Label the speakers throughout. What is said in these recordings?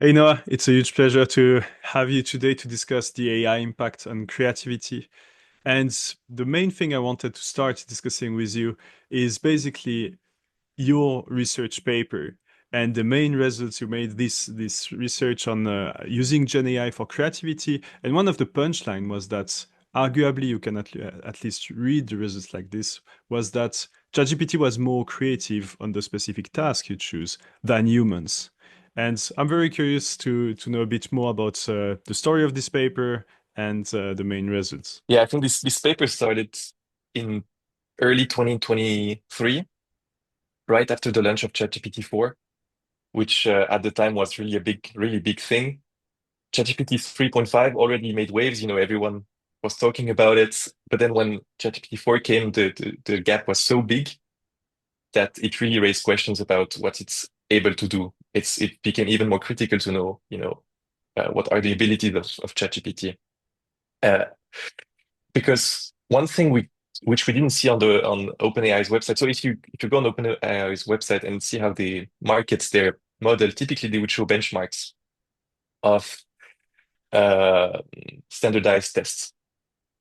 Speaker 1: Hey Noah, it's a huge pleasure to have you today to discuss the AI impact on creativity. And the main thing I wanted to start discussing with you is basically your research paper and the main results you made this research on using Gen AI for creativity. And one of the punchline was that arguably you can at least read the results like this was that ChatGPT was more creative on the specific task you choose than humans. And I'm very curious to know a bit more about the story of this paper and the main results.
Speaker 2: Yeah, I think this paper started in early 2023, right after the launch of ChatGPT 4, which at the time was really big thing. ChatGPT 3.5 already made waves, everyone was talking about it. But then when ChatGPT 4 came, the gap was so big that it really raised questions about what it's able to do. It became even more critical to know, what are the abilities of ChatGPT. Uh, because one thing which we didn't see on OpenAI's website. So if you go on OpenAI's website and see how they market their model, typically they would show benchmarks of uh, standardized tests.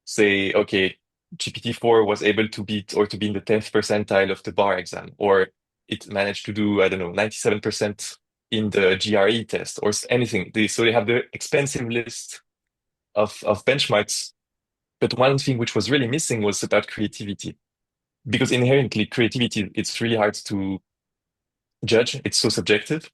Speaker 2: Say, okay, GPT-4 was able to beat or to be in the 10th percentile of the bar exam, or it managed to do, I don't know, 97% in the GRE test, or anything. So they have the expensive list of benchmarks. But one thing which was really missing was about creativity, because inherently creativity, it's really hard to judge. It's so subjective.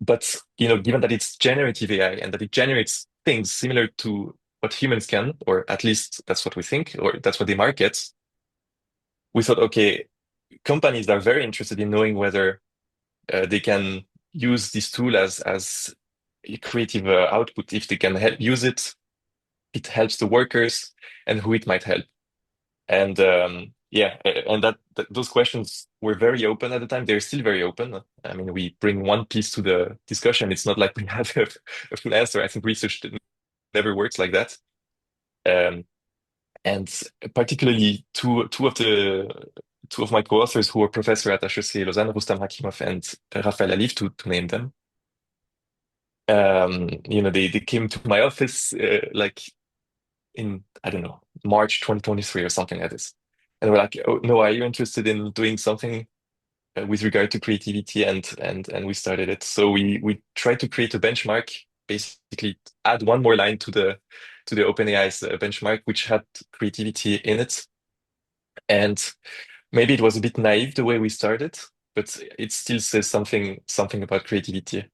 Speaker 2: But given that it's generative AI and that it generates things similar to what humans can, or at least that's what we think, or that's what they market, we thought, okay, companies are very interested in knowing whether they can use this tool as a creative output. If they can use it, it helps the workers, and who it might help. And yeah, and those questions were very open at the time. They're still very open. I mean, we bring one piece to the discussion. It's not like we have a full answer. I think research never works like that. Um, and particularly two of my co-authors who were professor at HEC Lausanne, Rustam Hakimov and Raphael Alif, to name them. They came to my office like in, I don't know, March 2023 or something like this. And we're like, oh, no, are you interested in doing something with regard to creativity? And we started it. So we tried to create a benchmark, basically add one more line to the OpenAI's benchmark, which had creativity in it. And maybe it was a bit naive the way we started, but it still says something about creativity,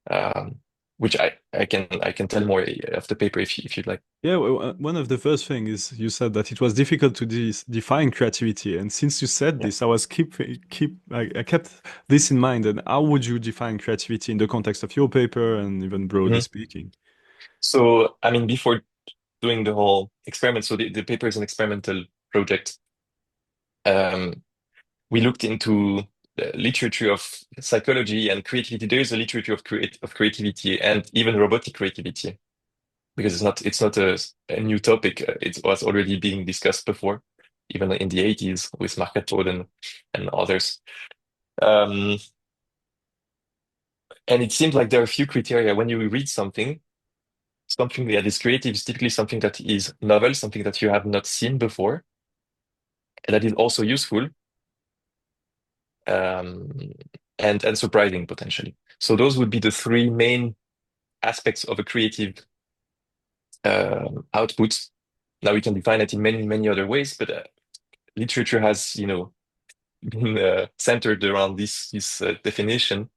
Speaker 2: um, which I can tell more of the paper if you'd like.
Speaker 1: Yeah, one of the first things is you said that it was difficult to define creativity, and since you said
Speaker 2: Yeah.
Speaker 1: this, I kept this in mind. And how would you define creativity in the context of your paper, and even broadly
Speaker 2: Mhm.
Speaker 1: speaking?
Speaker 2: So, I mean, before doing the whole experiment, so the paper is an experimental project. Um, we looked into the literature of psychology and creativity. There is a literature of creativity and even robotic creativity, because it's not a new topic. It was already being discussed before, even in the 80s with Mark Todd and others. Um, and it seems like there are a few criteria when you read something that is creative is typically something that is novel, something that you have not seen before, and that is also useful, um, and surprising potentially. So those would be the three main aspects of a creative output. Now we can define it in many other ways, but literature has been centered around this definition.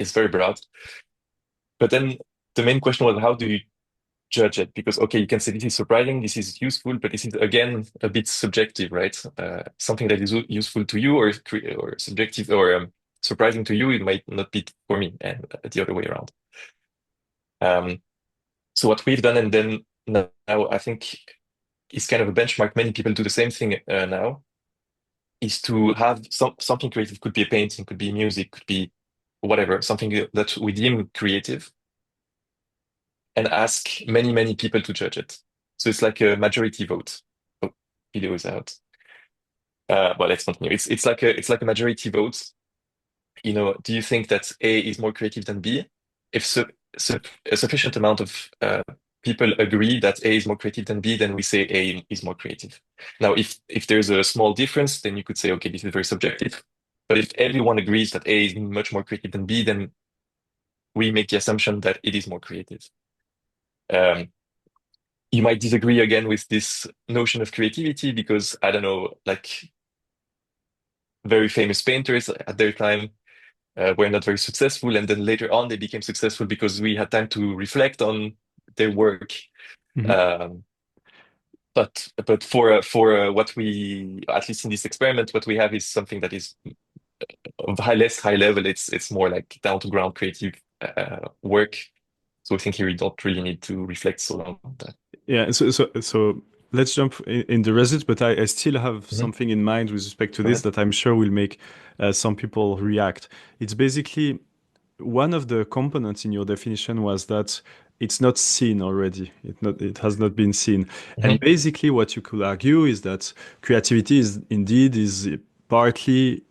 Speaker 2: It's very broad. But then the main question was, how do you judge it? Because okay, you can say this is surprising, this is useful, but this is again a bit subjective, right? Something that is useful to you or subjective or surprising to you, it might not be for me, and the other way around. Um, so what we've done, and then now I think is kind of a benchmark. Many people do the same thing now. Is to have something creative. Could be a painting, could be music, could be whatever, something that we deem creative, and ask many people to judge it. So it's like a majority vote. Oh, video is out. Well, let's continue. It's like a majority vote, do you think that A is more creative than B? If a sufficient amount of people agree that A is more creative than B, then we say A is more creative. Now, if there's a small difference, then you could say, okay, this is very subjective. But if everyone agrees that A is much more creative than B, then we make the assumption that it is more creative. Um, you might disagree again with this notion of creativity because, I don't know, like very famous painters at their time were not very successful, and then later on they became successful because we had time to reflect on their work.
Speaker 1: Mhm.
Speaker 2: Um, but for what we, at least in this experiment, what we have is something that is of less high level. It's more like down to ground creative work. So I think here we don't really need to reflect so long on that.
Speaker 1: Yeah, so let's jump in the results, but I still have
Speaker 2: Mhm.
Speaker 1: something in mind with respect to
Speaker 2: Go
Speaker 1: this
Speaker 2: ahead.
Speaker 1: that I'm sure will make some people react. It's basically one of the components in your definition was that it's not seen already. It has not been seen. And
Speaker 2: Mhm.
Speaker 1: basically what you could argue is that creativity is partly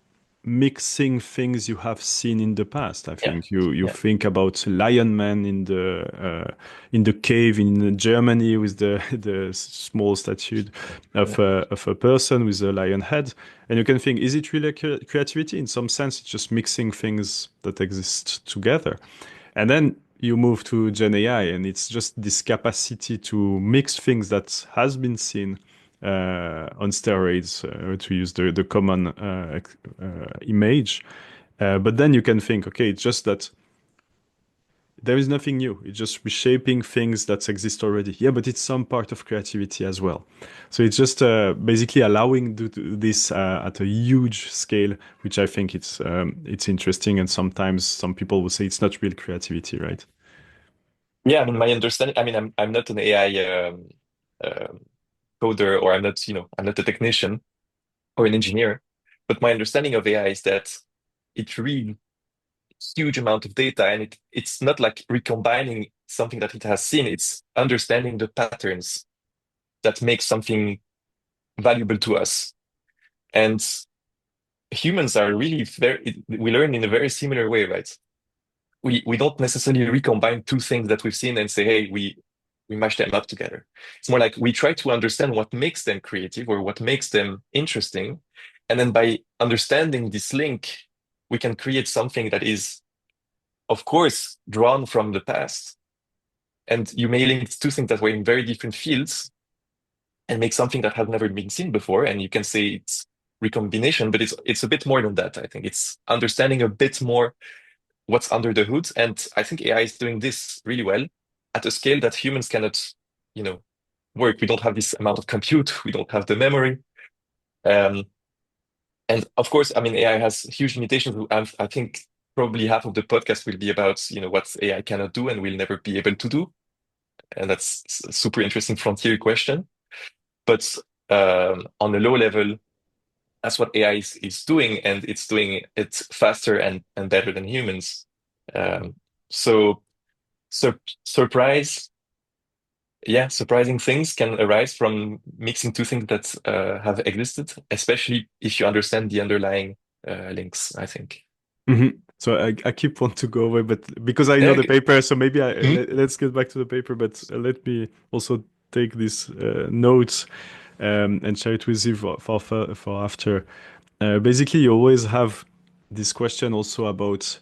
Speaker 1: mixing things you have seen in the past. I
Speaker 2: Yeah,
Speaker 1: think you
Speaker 2: yeah,
Speaker 1: think about Lion Man in the cave in Germany with the the small statue
Speaker 2: yeah,
Speaker 1: of a person with a lion head, and you can think, is it really creativity? In some sense, it's just mixing things that exist together. And then you move to Gen AI, and it's just this capacity to mix things that has been seen on steroids, to use the common image. But then you can think, okay, it's just that there is nothing new. It's just reshaping things that exist already. Yeah, but it's some part of creativity as well. So it's just basically allowing this at a huge scale, which I think it's interesting. And sometimes some people will say it's not real creativity, right?
Speaker 2: yeah. I mean, my understanding. I mean, I'm not an AI um, coder, or I'm not a technician or an engineer. But my understanding of AI is that it reads huge amount of data, and it's not like recombining something that it has seen. It's understanding the patterns that make something valuable to us. And humans are really we learn in a very similar way, right? We don't necessarily recombine two things that we've seen and say, hey, we mash them up together. It's more like we try to understand what makes them creative or what makes them interesting. And then by understanding this link, we can create something that is, of course, drawn from the past. And you may link two things that were in very different fields and make something that has never been seen before. And you can say it's recombination, but it's a bit more than that. I think it's understanding a bit more what's under the hood. And I think AI is doing this really well at a scale that humans cannot, you know, work. We don't have this amount of compute. We don't have the memory. Um, and of course, I mean, AI has huge limitations. I think probably half of the podcast will be about, what AI cannot do and will never be able to do. And that's a super interesting frontier question. But on a low level, that's what AI is doing, and it's doing it faster and better than humans. Um, so sur surprise, yeah, surprising things can arise from mixing two things that have existed, especially if you understand the underlying links, I think.
Speaker 1: So I keep want to go away, but because I know
Speaker 2: Yeah,
Speaker 1: the paper, so maybe
Speaker 2: mhm,
Speaker 1: let's get back to the paper. But let me also take these notes and share it with you for after. Basically, you always have this question also about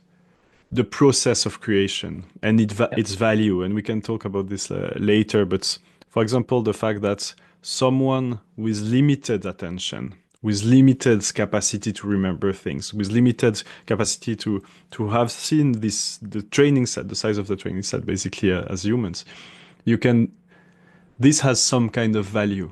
Speaker 1: the process of creation and
Speaker 2: yeah,
Speaker 1: its value, and we can talk about this later. But for example, the fact that someone with limited attention, with limited capacity to remember things, with limited capacity to have seen the training set, the size of the training set, basically as humans, you can this has some kind of value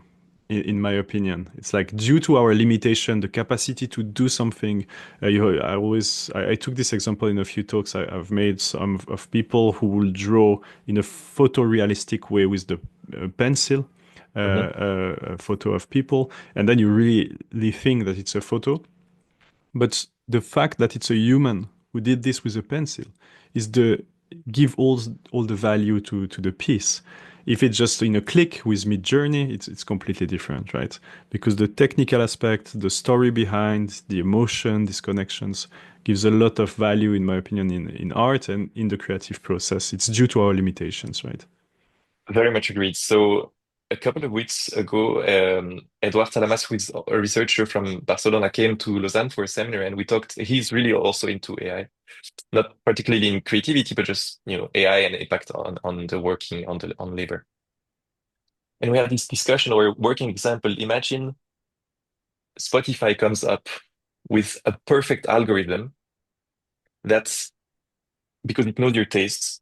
Speaker 1: in my opinion. It's like due to our limitation, the capacity to do something. I took this example in a few talks I've made some of people who will draw in a photorealistic way with the pencil,
Speaker 2: mhm,
Speaker 1: a photo of people, and then you really think that it's a photo. But the fact that it's a human who did this with a pencil is the give all the value to the piece. If it's just in a click with Mid Journey, it's completely different, right? Because the technical aspect, the story behind, the emotion, these connections gives a lot of value, in my opinion, in art and in the creative process. It's due to our limitations, right?
Speaker 2: Very much agreed. So a couple of weeks ago, Eduard Salamas, who is a researcher from Barcelona, came to Lausanne for a seminar, and we talked. He's really also into AI, not particularly in creativity, but just AI and impact on the working on labor. And we had this discussion or working example. Imagine Spotify comes up with a perfect algorithm that's because it knows your tastes,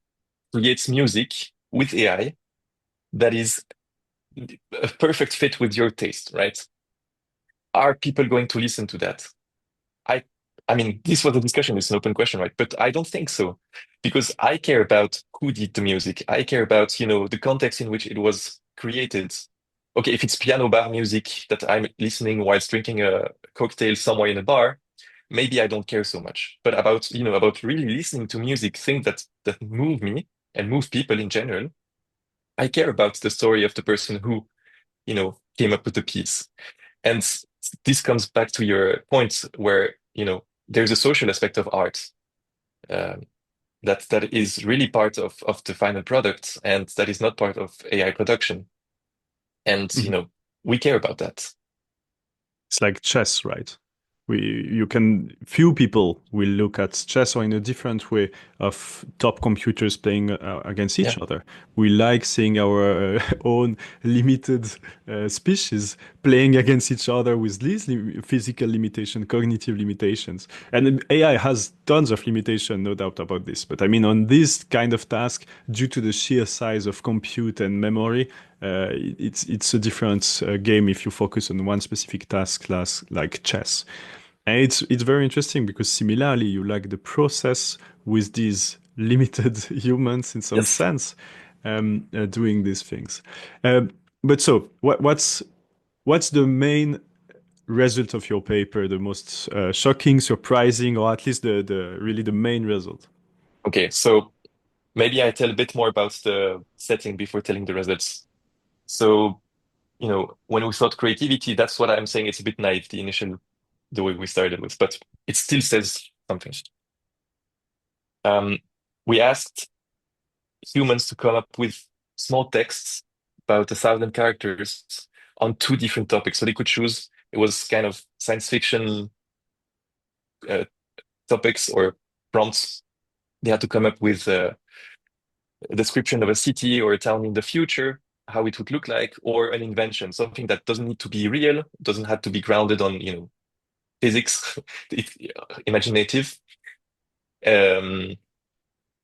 Speaker 2: creates music with AI that is a perfect fit with your taste, right? Are people going to listen to that? I I mean, this was a discussion, it's an open question, right? But I don't think so. Because I care about who did the music. I care about, the context in which it was created. Okay, if it's piano bar music that I'm listening whilst drinking a cocktail somewhere in a bar, maybe I don't care so much. But about really listening to music, things that move me and move people in general, I care about the story of the person who, came up with the piece. And this comes back to your point where, there's a social aspect of art um, that is really part of the final product and that is not part of AI production. And, we care about that.
Speaker 1: It's like chess, right? You can, few people will look at chess or in a different way of top computers playing against
Speaker 2: Yeah.
Speaker 1: each other. We like seeing our own limited species playing against each other with these physical limitations, cognitive limitations. And AI has tons of limitation, no doubt about this. But I mean, on this kind of task, due to the sheer size of compute and memory, it's a different game if you focus on one specific task class like chess. And it's very interesting because similarly, you like the process with these limited humans in some
Speaker 2: Yes.
Speaker 1: sense doing these things. But so, what's the main result of your paper? The most shocking, surprising, or at least the really the main result?
Speaker 2: Okay. So maybe I tell a bit more about the setting before telling the results. So, when we thought creativity, that's what I'm saying. It's a bit naive, the way we started with, but it still says something. Um, we asked humans to come up with small texts about 1,000 characters on two different topics. So they could choose, it was kind of science fiction uh, topics or prompts. They had to come up with a description of a city or a town in the future, how it would look like, or an invention, something that doesn't need to be real, doesn't have to be grounded on, physics, it's imaginative. Um,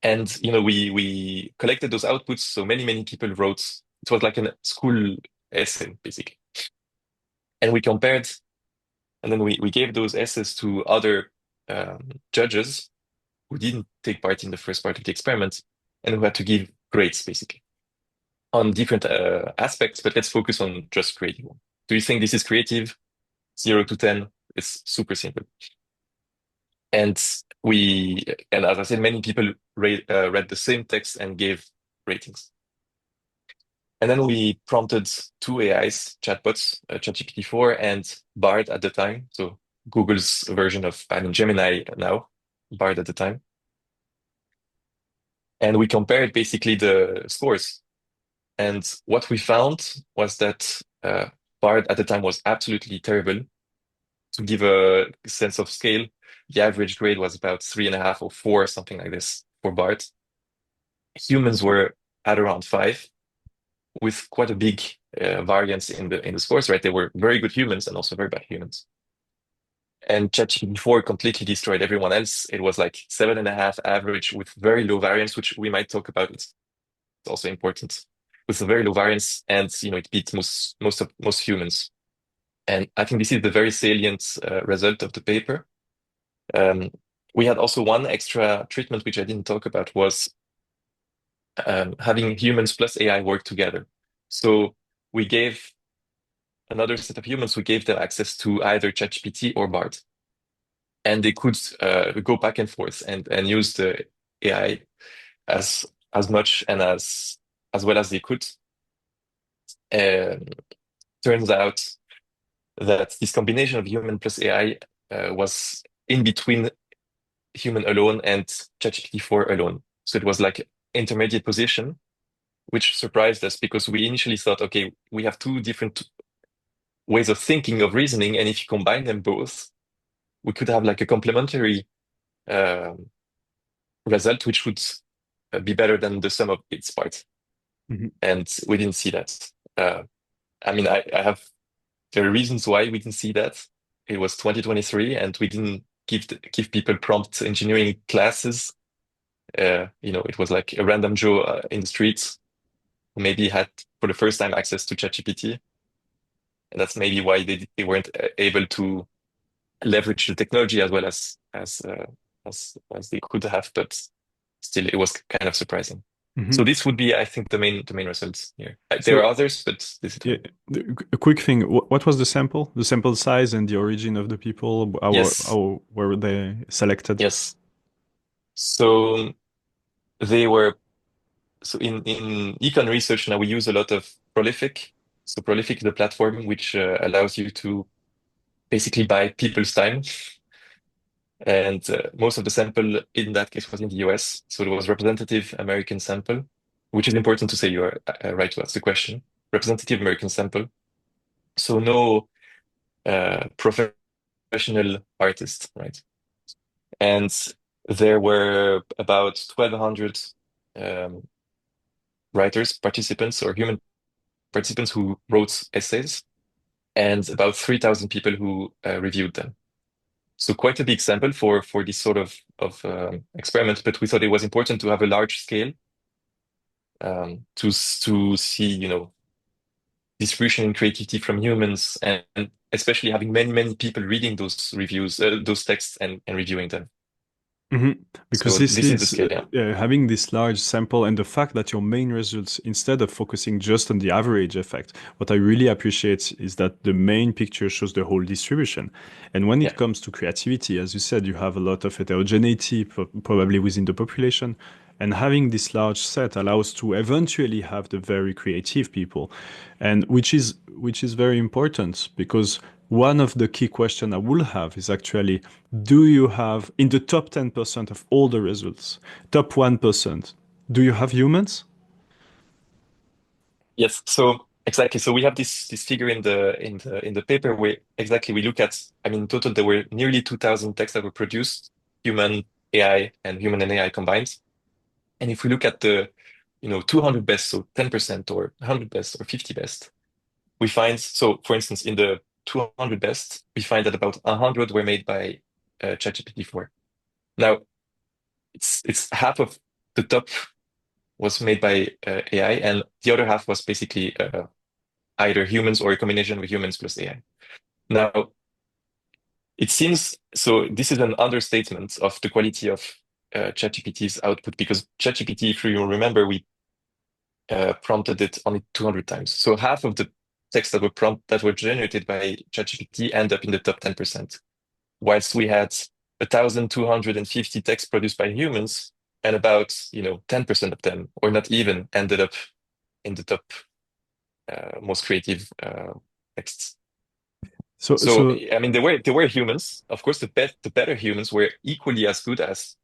Speaker 2: and we collected those outputs. So many people wrote. It was like a school essay, basically. And we compared, and then we gave those essays to other judges who didn't take part in the first part of the experiment and who had to give grades, basically, on different aspects. But let's focus on just creative one. Do you think this is creative? 0 to 10. It's super simple. And and as I said, many people read the same text and gave ratings. And then we prompted two AIs, chatbots, ChatGPT 4 and Bard at the time. So Google's version of, I mean, Gemini now, Bard at the time. And we compared basically the scores. And what we found was that Bard at the time was absolutely terrible. To give a sense of scale, the average grade was about 3.5 or 4, something like this for Bard. Humans were at around 5, with quite a big variance in the scores, right? They were very good humans and also very bad humans. And ChatGPT 4 completely destroyed everyone else. It was like 7.5 average with very low variance, which we might talk about. It's also important with a very low variance, and it beat most humans. And I think this is the very salient result of the paper. Um, we had also one extra treatment which I didn't talk about was having humans plus AI work together. So we gave another set of humans, we gave them access to either ChatGPT or Bard, and they could go back and forth and use the AI as much and as well as they could. Um, Turns out that this combination of human plus AI was in between human alone and ChatGPT 4 alone. So it was like intermediate position, which surprised us because we initially thought, okay, we have two different ways of thinking, of reasoning, and if you combine them both, we could have like a complementary um, result, which would be better than the sum of its parts.
Speaker 1: Mhm.
Speaker 2: And we didn't see that. I mean, I have there are reasons why we didn't see that. It was 2023, and we didn't give people prompt engineering classes. It was like a random Joe in the streets who maybe had for the first time access to ChatGPT, and that's maybe why they weren't able to leverage the technology as well as they could have. But still, it was kind of surprising. So
Speaker 1: Mhm.
Speaker 2: this would be, I think, the main results here. There are
Speaker 1: So,
Speaker 2: others, but this is
Speaker 1: yeah,
Speaker 2: one.
Speaker 1: a quick thing. What was the sample? The sample size and the origin of the people?
Speaker 2: Yes,
Speaker 1: How were they selected?
Speaker 2: yes. So they were so in econ research now we use a lot of Prolific. So Prolific is a platform which allows you to basically buy people's time. And most of the sample in that case was in the US. So it was representative American sample, which is important to say. You are right to ask the question. Representative American sample. So no professional artist, right? And there were about 1,200 um, writers, participants, or human participants who wrote essays, and about 3,000 people who reviewed them. So quite a big sample for this sort of experiment, but we thought it was important to have a large scale to see, distribution in creativity from humans, and especially having many people reading those reviews, those texts, and reviewing them.
Speaker 1: Mhm. Because
Speaker 2: So
Speaker 1: this
Speaker 2: this is the
Speaker 1: is
Speaker 2: scale, yeah.
Speaker 1: having this large sample and the fact that your main results, instead of focusing just on the average effect, what I really appreciate is that the main picture shows the whole distribution. And when it
Speaker 2: Yeah.
Speaker 1: comes to creativity, as you said, you have a lot of heterogeneity probably within the population. And having this large set allows to eventually have the very creative people, and which is very important because one of the key questions I will have is actually, do you have in the top 10% of all the results, top 1%, do you have humans?
Speaker 2: Yes. So exactly. So we have this figure in the paper where exactly we look at. I mean, in total there were nearly 2,000 texts that were produced, human AI and human and AI combined. And if we look at the 200 best, so 10% or 100 best or 50 best, we find, so for instance, in the 200 best, we find that about 100 were made by ChatGPT 4. Now, it's half of the top was made by AI, and the other half was basically either humans or a combination of humans plus AI. Now, it seems so. This is an understatement of the quality of ChatGPT's output because ChatGPT, if you remember, we prompted it only 200 times. So half of the text that were generated by ChatGPT end up in the top 10%, whilst we had 1,250 texts produced by humans, and about 10% of them, or not even, ended up in the top most creative texts.
Speaker 1: So,
Speaker 2: So
Speaker 1: so
Speaker 2: I mean, there were humans. Of course, the better humans were equally as good as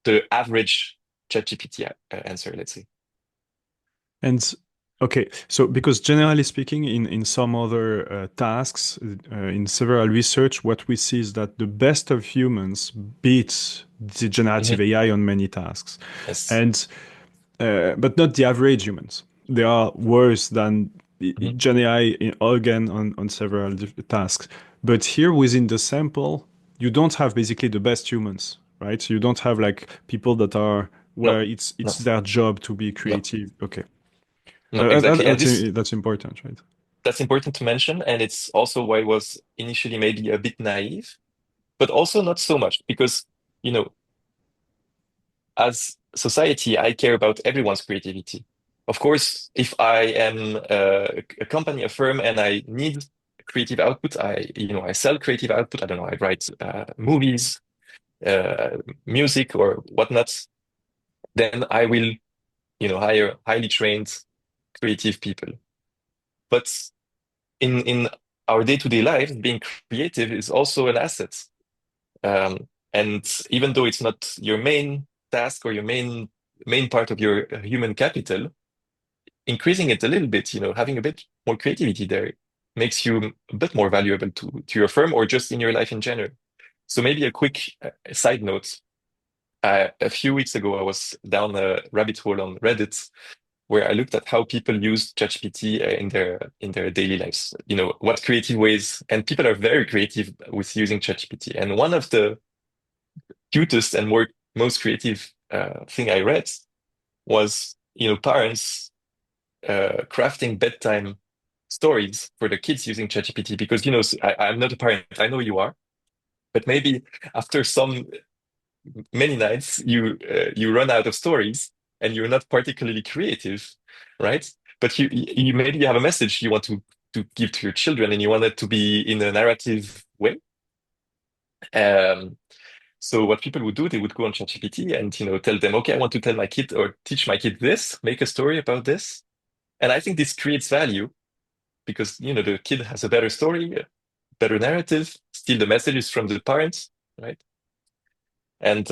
Speaker 2: the average ChatGPT answer, let's say.
Speaker 1: And okay, so because generally speaking, in some other tasks, in several research, what we see is that the best of humans beats the generative
Speaker 2: Mhm.
Speaker 1: AI on many tasks,
Speaker 2: Yes.
Speaker 1: and but not the average humans. They are worse than
Speaker 2: Mhm.
Speaker 1: Gen AI again on several tasks. But here within the sample, you don't have basically the best humans, right? You don't have like people that are where
Speaker 2: No,
Speaker 1: it's
Speaker 2: no,
Speaker 1: their job to be
Speaker 2: no,
Speaker 1: creative. Okay.
Speaker 2: no, exactly. And
Speaker 1: That's important, right?
Speaker 2: that's important to mention. And it's also why it was initially maybe a bit naive, but also not so much because, you know, as society, I care about everyone's creativity. Of course, if I am a company, a firm, and I need creative output, I sell creative output. I don't know, I write movies, uh, music, or whatnot. Then I will, hire highly trained creative people. But in our day-to-day life, being creative is also an asset. And even though it's not your main task or your main part of your human capital, increasing it a little bit, having a bit more creativity there makes you a bit more valuable to your firm or just in your life in general. So maybe a quick side note. A few weeks ago, I was down a rabbit hole on Reddit where I looked at how people use ChatGPT in their daily lives. What creative ways, and people are very creative with using ChatGPT. And one of the cutest and most creative thing I read was parents crafting bedtime stories for the kids using ChatGPT because I'm not a parent. I know you are, but maybe after some many nights you run out of stories and you're not particularly creative, right? But you maybe you have a message you want to give to your children and you want it to be in a narrative way. Um, so what people would do, they would go on ChatGPT and tell them, okay, I want to tell my kid or teach my kid this, make a story about this. And I think this creates value because the kid has a better story, a better narrative. Still, the message is from the parents, right? And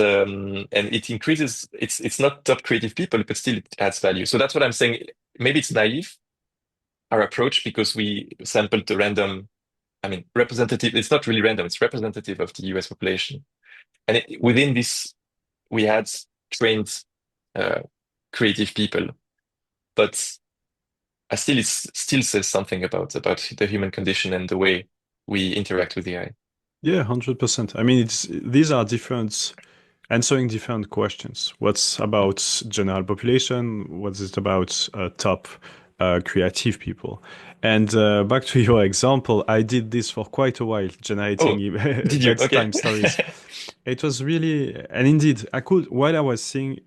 Speaker 2: it increases. It's not top creative people, but still it adds value. So that's what I'm saying. Maybe it's naive our approach because we sampled the random. I mean, representative. It's not really random. It's representative of the U.S. population, and within this, we had trained uh, creative people, but it still says something about the human condition and the way we interact with AI.
Speaker 1: Yeah, 100%. I mean, these are different answering different questions. What's about general population? What's it about top creative people? And back to your example, I did this for quite a while,
Speaker 2: Oh,
Speaker 1: generating
Speaker 2: did you? Okay.
Speaker 1: bedtime stories. It was really, and indeed, I could, while I was seeing,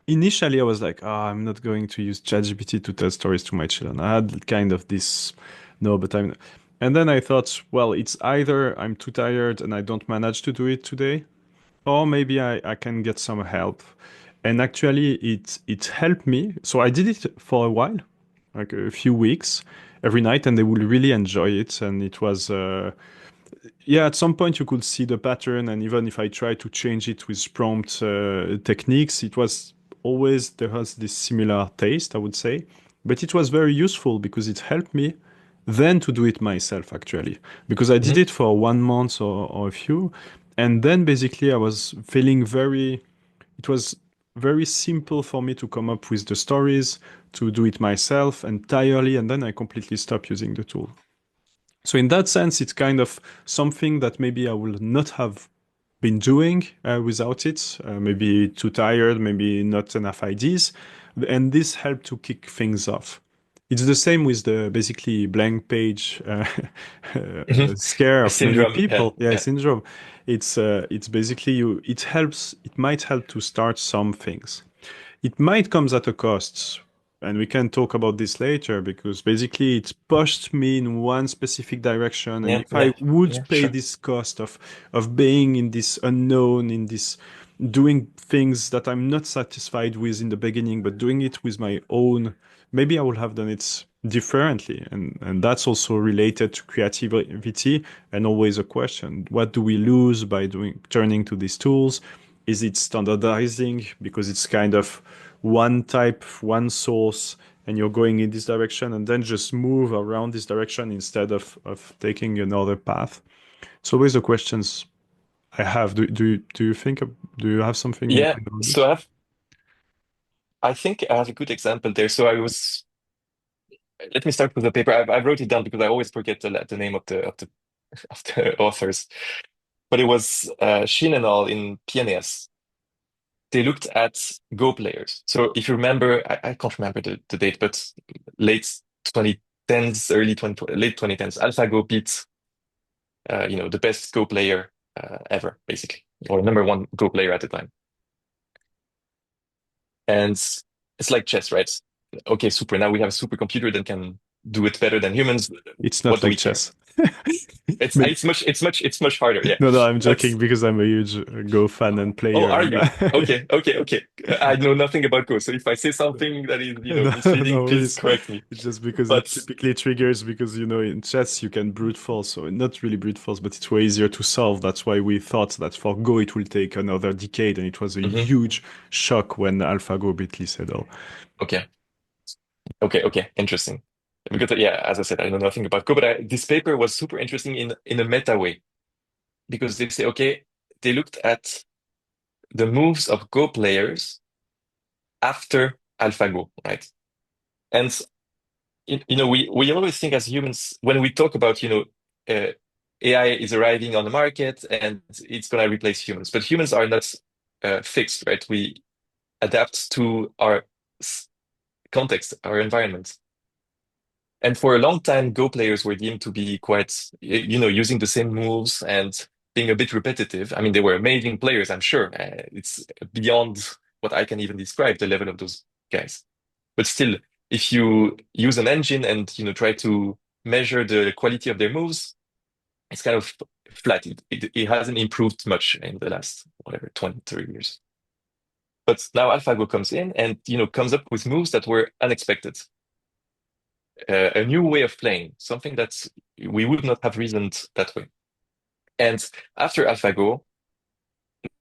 Speaker 1: initially I was like, oh, I'm not going to use ChatGPT to tell stories to my children. I had kind of this, no, but I'm, and then I thought, well, it's either I'm too tired and I don't manage to do it today, or maybe I can get some help. And actually, it helped me. So I did it for a while, like a few weeks, every night, and they would really enjoy it. And it was, yeah, at some point you could see the pattern. And even if I tried to change it with prompt techniques, it was always, there was this similar taste, I would say. But it was very useful because it helped me then to do it myself, actually. Because I did
Speaker 2: Mhm.
Speaker 1: it for 1 month or a few. And then basically I was feeling very, it was very simple for me to come up with the stories, to do it myself entirely. And then I completely stopped using the tool. So in that sense, it's kind of something that maybe I will not have been doing without it. Maybe too tired, maybe not enough ideas, and this helped to kick things off. It's the same with the basically blank page
Speaker 2: Mhm.
Speaker 1: scare of many
Speaker 2: Syndrome. Yeah.
Speaker 1: people. Yeah,
Speaker 2: Yeah.
Speaker 1: syndrome. It's basically you. It helps. It might help to start some things. It might comes at a cost, and we can talk about this later because basically it pushed me in one specific direction. And
Speaker 2: Yeah.
Speaker 1: if I
Speaker 2: Yeah.
Speaker 1: would
Speaker 2: Yeah.
Speaker 1: pay
Speaker 2: Sure.
Speaker 1: this cost of being in this unknown, in this doing things that I'm not satisfied with in the beginning, but doing it with my own, maybe I would have done it differently. And that's also related to creativity and always a question. What do we lose by doing turning to these tools? Is it standardizing because it's kind of one type, one source, and you're going in this direction and then just move around this direction instead of taking another path? It's always the questions I have. Do you think, do you have something in
Speaker 2: Yeah.
Speaker 1: mind on
Speaker 2: So
Speaker 1: this?
Speaker 2: I think I have a good example there. So let me start with the paper. I wrote it down because I always forget the name of the authors. But it was Shin and al. In PNAS. They looked at Go players. So if you remember, I can't remember the date, but late 2010s, late 2010s, AlphaGo beat the best Go player ever, basically, or number one Go player at the time. And it's like chess, right? Okay, super. Now we have a supercomputer that can do it better than humans.
Speaker 1: It's
Speaker 2: What
Speaker 1: not
Speaker 2: do we
Speaker 1: like
Speaker 2: care?
Speaker 1: chess.
Speaker 2: It's much harder. Yeah,
Speaker 1: No, I'm
Speaker 2: but
Speaker 1: joking because I'm a huge Go fan and
Speaker 2: oh,
Speaker 1: player.
Speaker 2: are
Speaker 1: And
Speaker 2: you? Okay, okay, okay. I know nothing about Go, so if I say something that is,
Speaker 1: no,
Speaker 2: misleading,
Speaker 1: no
Speaker 2: please
Speaker 1: worries.
Speaker 2: correct me.
Speaker 1: It's just because it
Speaker 2: But
Speaker 1: typically triggers because in chess you can brute force, so not really brute force, but it's way easier to solve. That's why we thought that for Go it will take another decade, and it was a
Speaker 2: mhm.
Speaker 1: huge shock when AlphaGo beat Lee Sedol.
Speaker 2: Okay, okay, okay, interesting. Because yeah, as I said, I know nothing about Go, but this paper was super interesting in a meta way because they say, okay, they looked at the moves of Go players after AlphaGo, right? And we always think as humans when we talk about AI is arriving on the market and it's going to replace humans, but humans are not fixed, right? We adapt to our context, our environment. And for a long time, Go players were deemed to be quite, using the same moves and being a bit repetitive. I mean, they were amazing players, I'm sure. It's beyond what I can even describe, the level of those guys. But still, if you use an engine and try to measure the quality of their moves, it's kind of flat. It hasn't improved much in the last whatever 20, 30 years. But now AlphaGo comes in and comes up with moves that were unexpected, a new way of playing, something that we would not have reasoned that way. And after AlphaGo,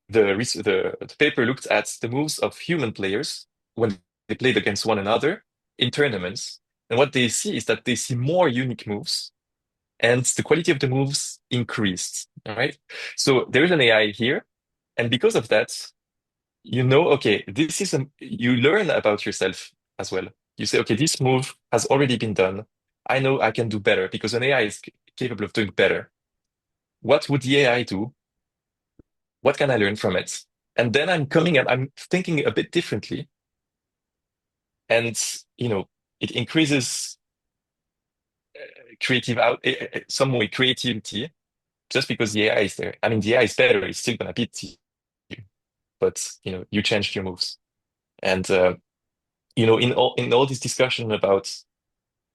Speaker 2: the paper looked at the moves of human players when they played against one another in tournaments. And what they see is that they see more unique moves and the quality of the moves increased. All right. So there is an AI here. And because of that, okay, you learn about yourself as well. You say, okay, this move has already been done. I know I can do better because an AI is capable of doing better. What would the AI do? What can I learn from it? And then I'm thinking a bit differently. And, it increases some way creativity just because the AI is there. I mean, the AI is better. It's still going to beat you, but, you changed your moves. And, in all this discussion about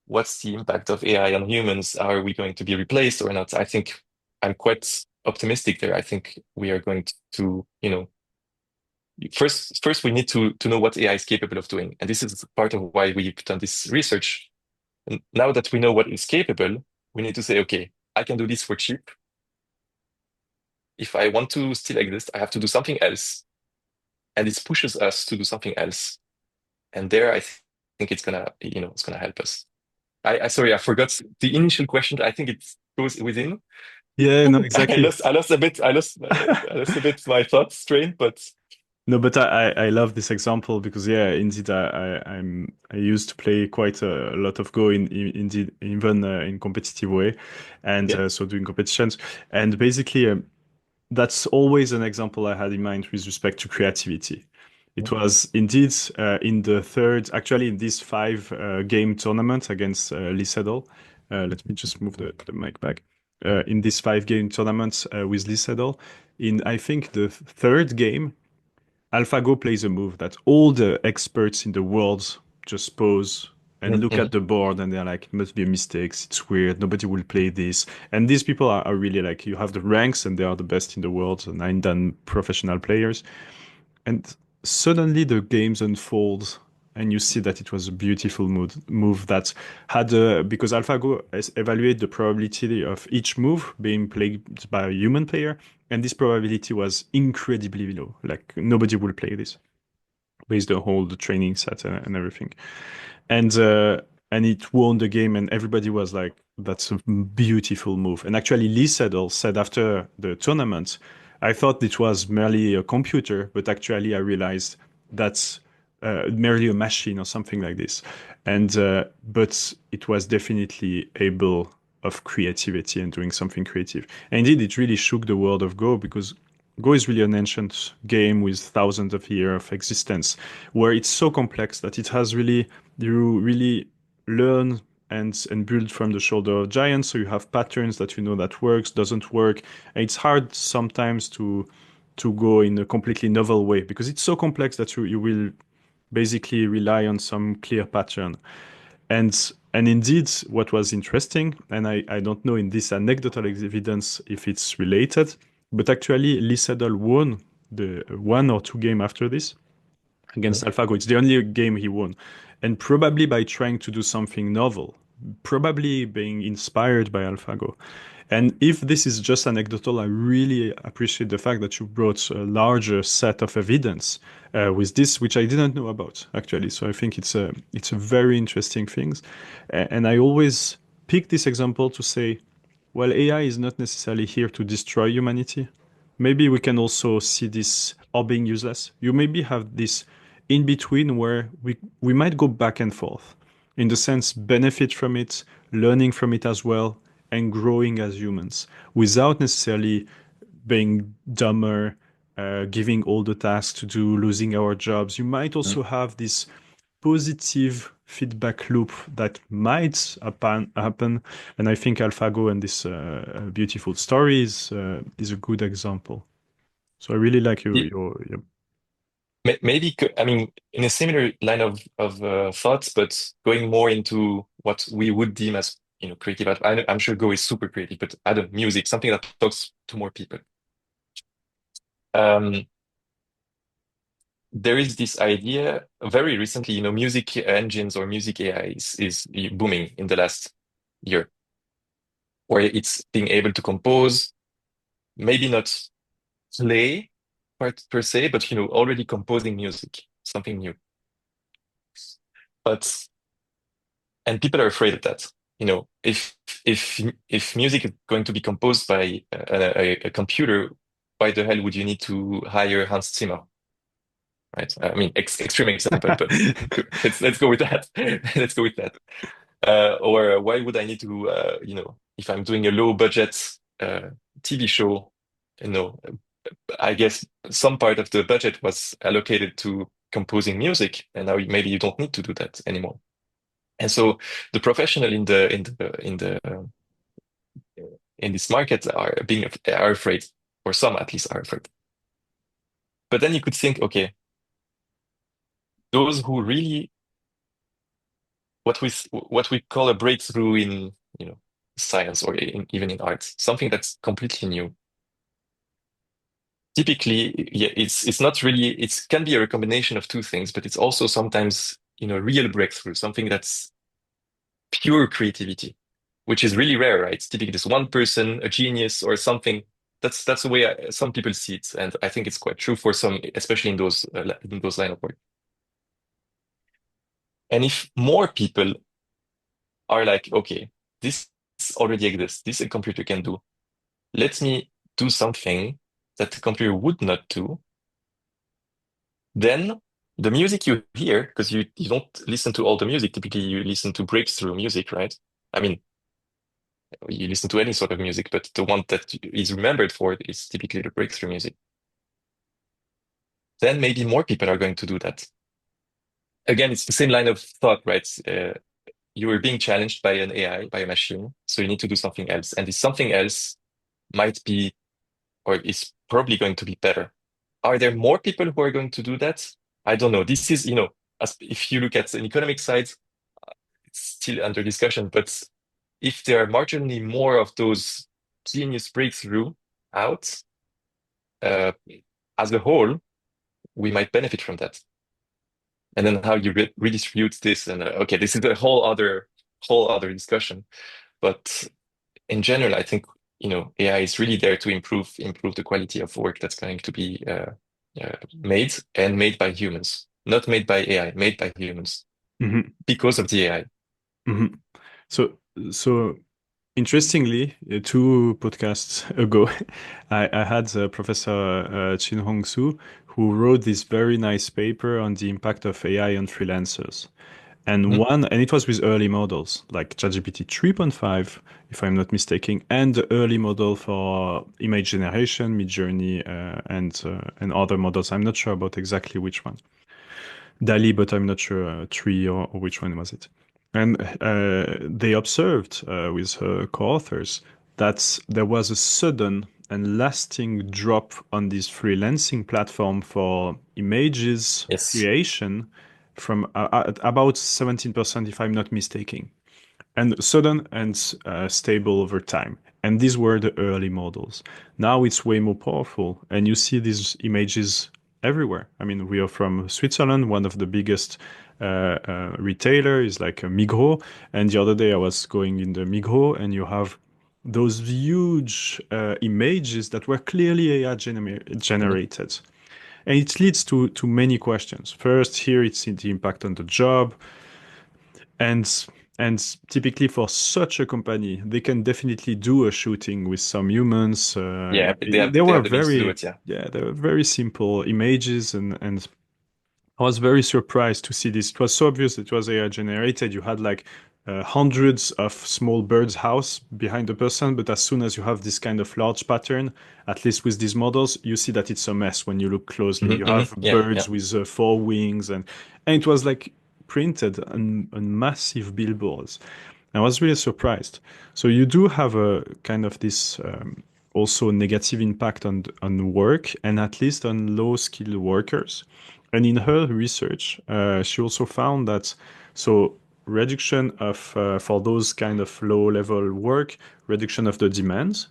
Speaker 2: what's the impact of AI on humans, are we going to be replaced or not? I think I'm quite optimistic there. I think we are going to, first we need to know what AI is capable of doing. And this is part of why we've done this research. And now that we know what is capable, we need to say, okay, I can do this for cheap. If I want to still exist, I have to do something else. And this pushes us to do something else. And there think it's gonna help us. I sorry, I forgot the initial question. I think it goes within.
Speaker 1: Yeah, no,
Speaker 2: I
Speaker 1: exactly.
Speaker 2: lost I lost a bit I lost a bit my thoughts train, but
Speaker 1: No, but I love this example because yeah, indeed I used to play quite a lot of Go indeed even in competitive way, and
Speaker 2: yeah.
Speaker 1: so doing competitions, and basically that's always an example I had in mind with respect to creativity. It was indeed in the third, actually in this five game tournament against Lee Sedol. Let me just move the mic back. In this five game tournament with Lee Sedol, in I think the third game AlphaGo plays a move that all the experts in the world just pause and look
Speaker 2: Mhm.
Speaker 1: at the board and they're like, it must be a mistake. It's weird. Nobody will play this. And these people are really like, you have the ranks and they are the best in the world, 9 dan professional players. And suddenly the games unfold and you see that it was a beautiful move that had because AlphaGo evaluate the probability of each move being played by a human player, and this probability was incredibly low. Like nobody will play this based on all the training set and everything. And it won the game, and everybody was like, "That's a beautiful move." And actually, Lee Sedol said after the tournament, "I thought it was merely a computer, but actually, I realized that's merely a machine or something like this." And but it was definitely able of creativity and doing something creative. And indeed, it really shook the world of Go because Go is really an ancient game with thousands of years of existence, where it's so complex that it has really you really learn and build from the shoulder of giants. So you have patterns that you know that works, doesn't work. And it's hard sometimes to go in a completely novel way because it's so complex that you will basically rely on some clear pattern. And indeed, what was interesting, and I don't know in this anecdotal evidence if it's related, but actually Lee Sedol won the one or two game after this against
Speaker 2: Mhm.
Speaker 1: AlphaGo. It's the only game he won. And probably by trying to do something novel, probably being inspired by AlphaGo. And if this is just anecdotal, I really appreciate the fact that you brought a larger set of evidence with this, which I didn't know about actually. So I think it's a very interesting thing, and I always pick this example to say, well, AI is not necessarily here to destroy humanity. Maybe we can also see this all being useless. You maybe have this in between where we might go back and forth, in the sense benefit from it, learning from it as well, and growing as humans without necessarily being dumber, giving all the tasks to do, losing our jobs. You might
Speaker 2: Mhm.
Speaker 1: also have this positive feedback loop that might happen. And I think AlphaGo and this beautiful story is a good example. So I really like your
Speaker 2: Maybe, I mean, in a similar line of thoughts, but going more into what we would deem as, creative. I'm sure Go is super creative, but I don't music, something that talks to more people. Um, there is this idea very recently, music engines or music AI is booming in the last year, where it's being able to compose, maybe not play per se, but already composing music, something new. But and people are afraid of that. If if music is going to be composed by a computer, why the hell would you need to hire Hans Zimmer, right? I mean, extreme example, but let's go with that. Let's go with that. Or why would I need to, if I'm doing a low budget TV show, you know, I guess some part of the budget was allocated to composing music, and now maybe you don't need to do that anymore. And so the professional in this market are afraid, or some at least are afraid. But then you could think, okay, those who really what we call a breakthrough in science or even in art, something that's completely new. Typically, yeah, it's not really it can be a recombination of two things, but it's also sometimes real breakthrough, something that's pure creativity, which is really rare, right? It's typically this one person, a genius or something. That's the way some people see it, and I think it's quite true for some, especially in those line of work. And if more people are like, okay, this already exists, this a computer can do. Let me do something that the computer would not do. Then the music you hear, because you don't listen to all the music, typically you listen to breakthrough music, right? I mean, you listen to any sort of music, but the one that is remembered for it is typically the breakthrough music. Then maybe more people are going to do that. Again, it's the same line of thought, right? You are being challenged by an AI, by a machine, so you need to do something else. And this something else might be, or is probably going to be better. Are there more people who are going to do that? I don't know. This is, as if you look at an economic side, it's still under discussion. But if there are marginally more of those genius breakthrough out, uh, as a whole, we might benefit from that. And then how you redistribute this, and okay, this is a whole other discussion. But in general, I think AI is really there to improve the quality of work that's going to be made by humans, not made by AI, made by humans
Speaker 1: Mhm,
Speaker 2: because of the AI.
Speaker 1: mhm. So so interestingly, two podcasts ago, I had Professor Chin Hong Soo, who wrote this very nice paper on the impact of AI on freelancers. And
Speaker 2: Mhm.
Speaker 1: and it was with early models like ChatGPT 3.5, if I'm not mistaken, and the early model for image generation, Midjourney, and other models. I'm not sure about exactly which one. DALI, but I'm not sure three or which one was it. And they observed with co-authors that there was a sudden and lasting drop on this freelancing platform for images
Speaker 2: Yes.
Speaker 1: creation from about 17%, if I'm not mistaken, and sudden and stable over time. And these were the early models. Now it's way more powerful, and you see these images everywhere. I mean, we are from Switzerland, one of the biggest retailer is like a Migros. And the other day I was going in the Migros, and you have those huge images that were clearly AI
Speaker 2: Mhm.
Speaker 1: generated. And it leads to many questions. First, here it's the impact on the job, and and typically for such a company, they can definitely do a shooting with some humans.
Speaker 2: Yeah,
Speaker 1: They
Speaker 2: they
Speaker 1: were
Speaker 2: have the means to do
Speaker 1: very,
Speaker 2: it. Yeah.
Speaker 1: yeah, they were very simple images, and I was very surprised to see this. It was so obvious it was AI generated. You had like hundreds of small birds' house behind the person, but as soon as you have this kind of large pattern, at least with these models, you see that it's a mess when you look closely. You have
Speaker 2: Yeah,
Speaker 1: birds
Speaker 2: yeah.
Speaker 1: with four wings, and it was like printed on massive billboards. I was really surprised. So you do have a kind of this also negative impact on work, and at least on low skilled workers. And in her research, she also found that so reduction of for those kind of low level work, reduction of the demands,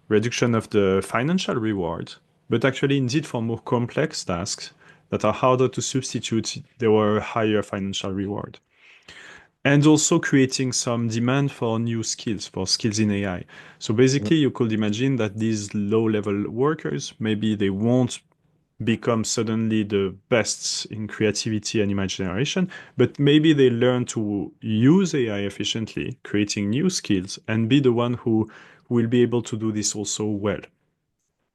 Speaker 1: reduction of the financial reward, but actually indeed for more complex tasks that are harder to substitute, there were higher financial reward. And also creating some demand for new skills, for skills in AI. So
Speaker 2: Mhm.
Speaker 1: basically, you could imagine that these low-level workers, maybe they won't become suddenly the best in creativity and image generation, but maybe they learn to use AI efficiently, creating new skills, and be the one who will be able to do this also well.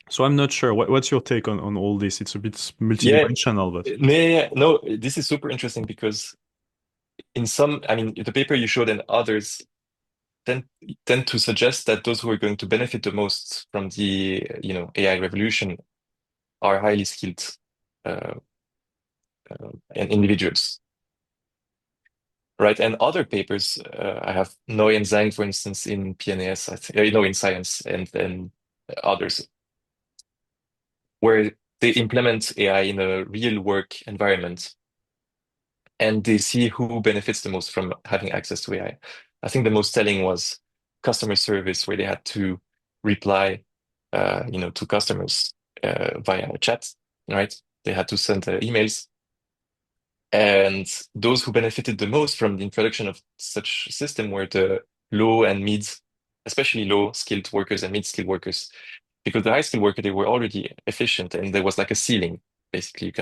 Speaker 1: So I'm not sure. What's your take on all this? It's a bit
Speaker 2: Yeah,
Speaker 1: multidimensional, but.
Speaker 2: no, this is super interesting because in some, I mean, the paper you showed and others tend tend to suggest that those who are going to benefit the most from the, AI revolution are highly skilled uh, and individuals, right? And other papers, I have Noy and Zhang, for instance, in PNAS, I think, in science, and others, where they implement AI in a real work environment and they see who benefits the most from having access to AI. I think the most telling was customer service, where they had to reply, to customers via chat, right? They had to send emails, and those who benefited the most from the introduction of such system were the low and mid, especially low-skilled workers and mid-skilled workers, because the high-skilled worker they were already efficient, and there was like a ceiling. Basically, you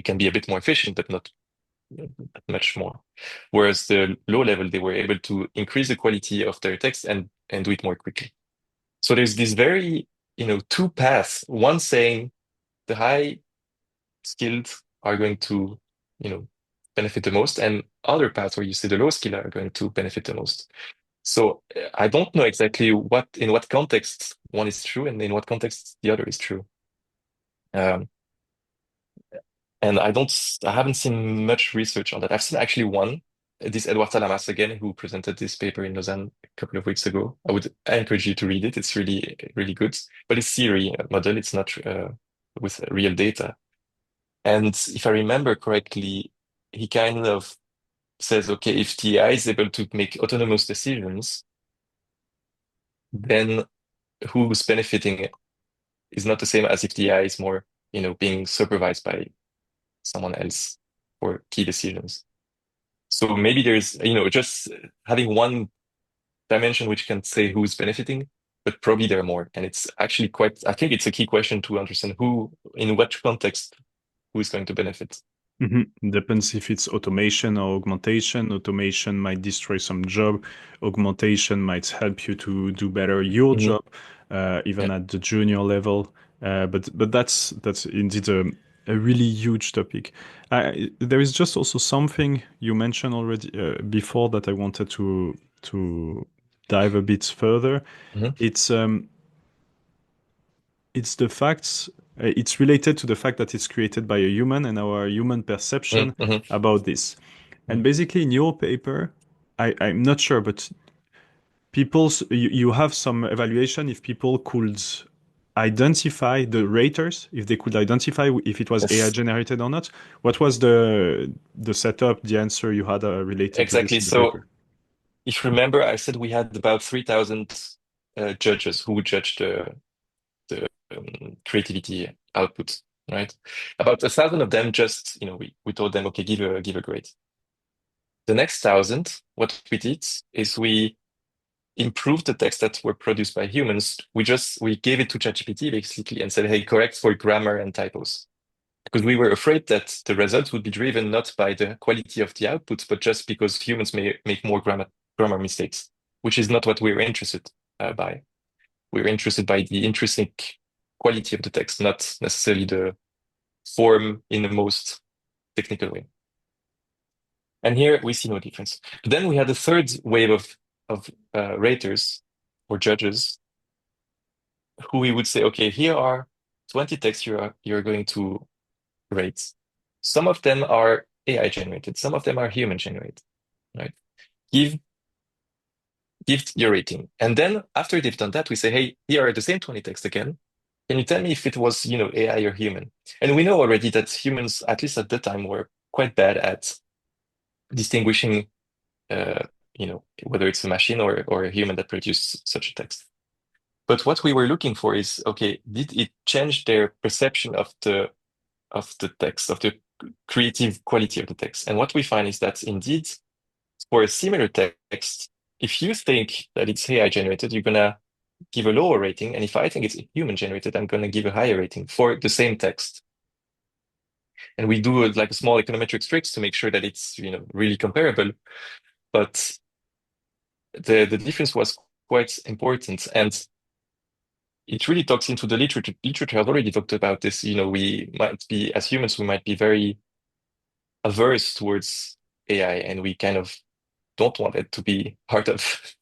Speaker 2: can be a bit more efficient, but not much more. Whereas the low level, they were able to increase the quality of their text and do it more quickly. So there's this very, two paths. One saying the high skilled are going to, you know, benefit the most, and other paths where you see the low skilled are going to benefit the most. So I don't know exactly in what context one is true and in what context the other is true. Um, And I haven't seen much research on that. I've seen actually one, this Edward Salamas again, who presented this paper in Lausanne a couple of weeks ago. I encourage you to read it. It's really, really good. But it's Siri model. It's not with real data. And if I remember correctly, he kind of says, okay, if the AI is able to make autonomous decisions, then who's benefiting is not the same as if the AI is more, being supervised by someone else for key decisions. So maybe there's, just having one dimension which can say who's benefiting, but probably there are more. And it's actually I think it's a key question to understand in which context, who is going to benefit.
Speaker 1: Mhm. Depends if it's automation or augmentation. Automation might destroy some job. Augmentation might help you to do better your
Speaker 2: Hmm.
Speaker 1: job, even
Speaker 2: Yeah.
Speaker 1: at the junior level. But that's indeed a really huge topic. There is just also something you mentioned already before that I wanted to dive a bit further.
Speaker 2: Hmm.
Speaker 1: It's um, it's the facts. It's related to the fact that it's created by a human and our human perception
Speaker 2: Hmm.
Speaker 1: about this.
Speaker 2: Hmm.
Speaker 1: And basically, in your paper, I'm not sure, but you have some evaluation if people could identify the raters, if they could identify if it was AI
Speaker 2: Yes,
Speaker 1: generated or not. What was the setup, the answer you had related to this
Speaker 2: exactly.
Speaker 1: in the
Speaker 2: So
Speaker 1: paper?
Speaker 2: if you remember, I said we had about 3,000 judges who would judge the creativity output, right? About 1,000 of them just, we told them, okay, give a grade. The next 1,000, what we did is we improved the text that were produced by humans. We gave it to ChatGPT basically and said, hey, correct for grammar and typos. Because we were afraid that the results would be driven not by the quality of the output, but just because humans may make more grammar mistakes, which is not what we're interested by. We're interested by the intrinsic quality of the text, not necessarily the form in the most technical way. And here we see no difference. But then we had a third wave of raters or judges who we would say, okay, here are 20 texts you're going to rate. Some of them are AI generated, some of them are human generated, right? Give give your rating. And then after they've done that, we say, hey, here are the same 20 texts again. Can you tell me if it was, AI or human? And we know already that humans, at least at the time, were quite bad at distinguishing, uh, whether it's a machine or a human that produced such a text. But what we were looking for is, okay, did it change their perception of the text, of the creative quality of the text? And what we find is that indeed, for a similar text, if you think that it's AI generated, you're gonna give a lower rating. And if I think it's human generated, I'm gonna give a higher rating for the same text. And we do like a small econometric tricks to make sure that it's, really comparable. But the difference was quite important. And it really talks into the literature. Literature has already talked about this. We might be, as humans, we might be very averse towards AI, and we kind of don't want it to be part of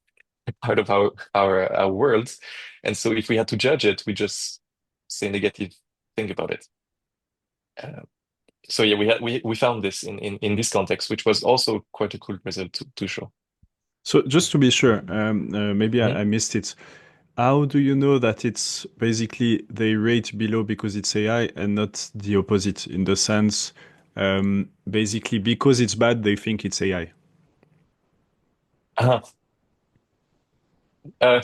Speaker 2: part of our world. And so if we had to judge it, we just say negative thing about it. Uh, so yeah, we found this in this context, which was also quite a cool result to show.
Speaker 1: So just to be sure, maybe
Speaker 2: Mhm.
Speaker 1: I missed it. How do you know that it's basically they rate below because it's AI and not the opposite in the sense, basically because it's bad, they think it's AI?
Speaker 2: Uh-huh. Uh,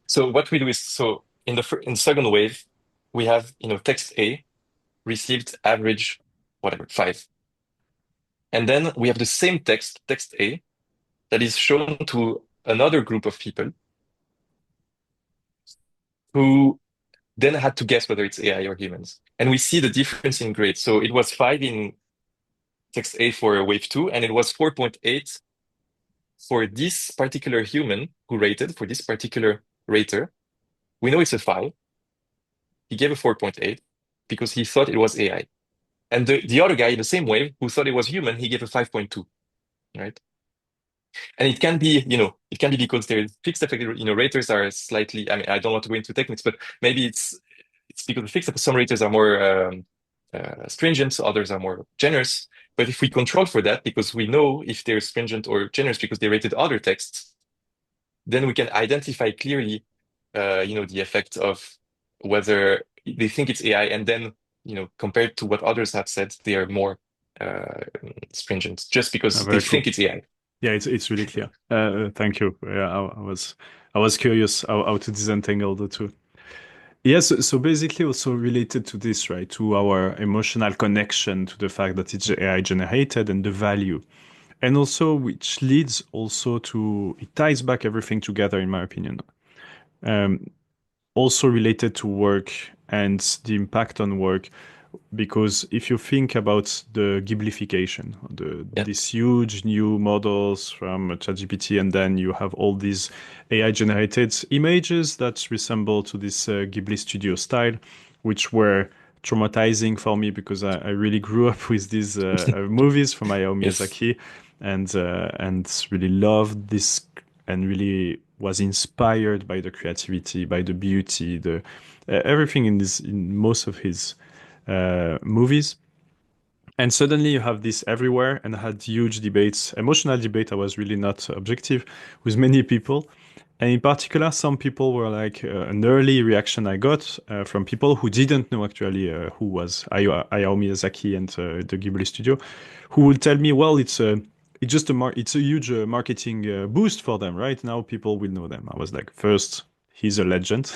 Speaker 2: so what we do is in in second wave, we have text A received average whatever 5, and then we have the same text A that is shown to another group of people who then had to guess whether it's AI or humans. And we see the difference in grade. So it was 5 in text A for wave 2, and it was 4.8 for this particular human who rated, for this particular rater. We know it's a 5. He gave a 4.8 because he thought it was AI. And the other guy in the same wave who thought it was human, he gave a 5.2, right? And it can be because there's fixed effect, raters are slightly, I mean, I don't want to go into techniques, but maybe it's because the fixed effect, some raters are more stringent, others are more generous. But if we control for that, because we know if they're stringent or generous because they rated other texts, then we can identify clearly, the effect of whether they think it's AI, and then, compared to what others have said, they are more uh, stringent just because they
Speaker 1: Very
Speaker 2: think
Speaker 1: cool.
Speaker 2: it's AI.
Speaker 1: Yeah, it's really clear. Thank you. Yeah, I was curious how to disentangle the two. Yes, so basically also related to this, right? To our emotional connection to the fact that it's AI generated and the value. And also which leads also to it ties back everything together in my opinion. Um, Also related to work and the impact on work because if you think about the Ghiblification,
Speaker 2: Yeah.
Speaker 1: these huge new models from ChatGPT, and then you have all these AI generated images that resemble to this Ghibli studio style, which were traumatizing for me because I really grew up with these movies from Hayao
Speaker 2: Yes.
Speaker 1: Miyazaki and really loved this and really was inspired by the creativity, by the beauty, the everything in most of his movies. And suddenly you have this everywhere, and I had huge debates, emotional debate. I was really not objective with many people, And in particular, some people were like an early reaction I got from people who didn't know actually who was Hayao Miyazaki and the Ghibli studio, who would tell me, well, it's just it's a huge marketing boost for them, right? Now people will know them. I was like, first, he's a legend.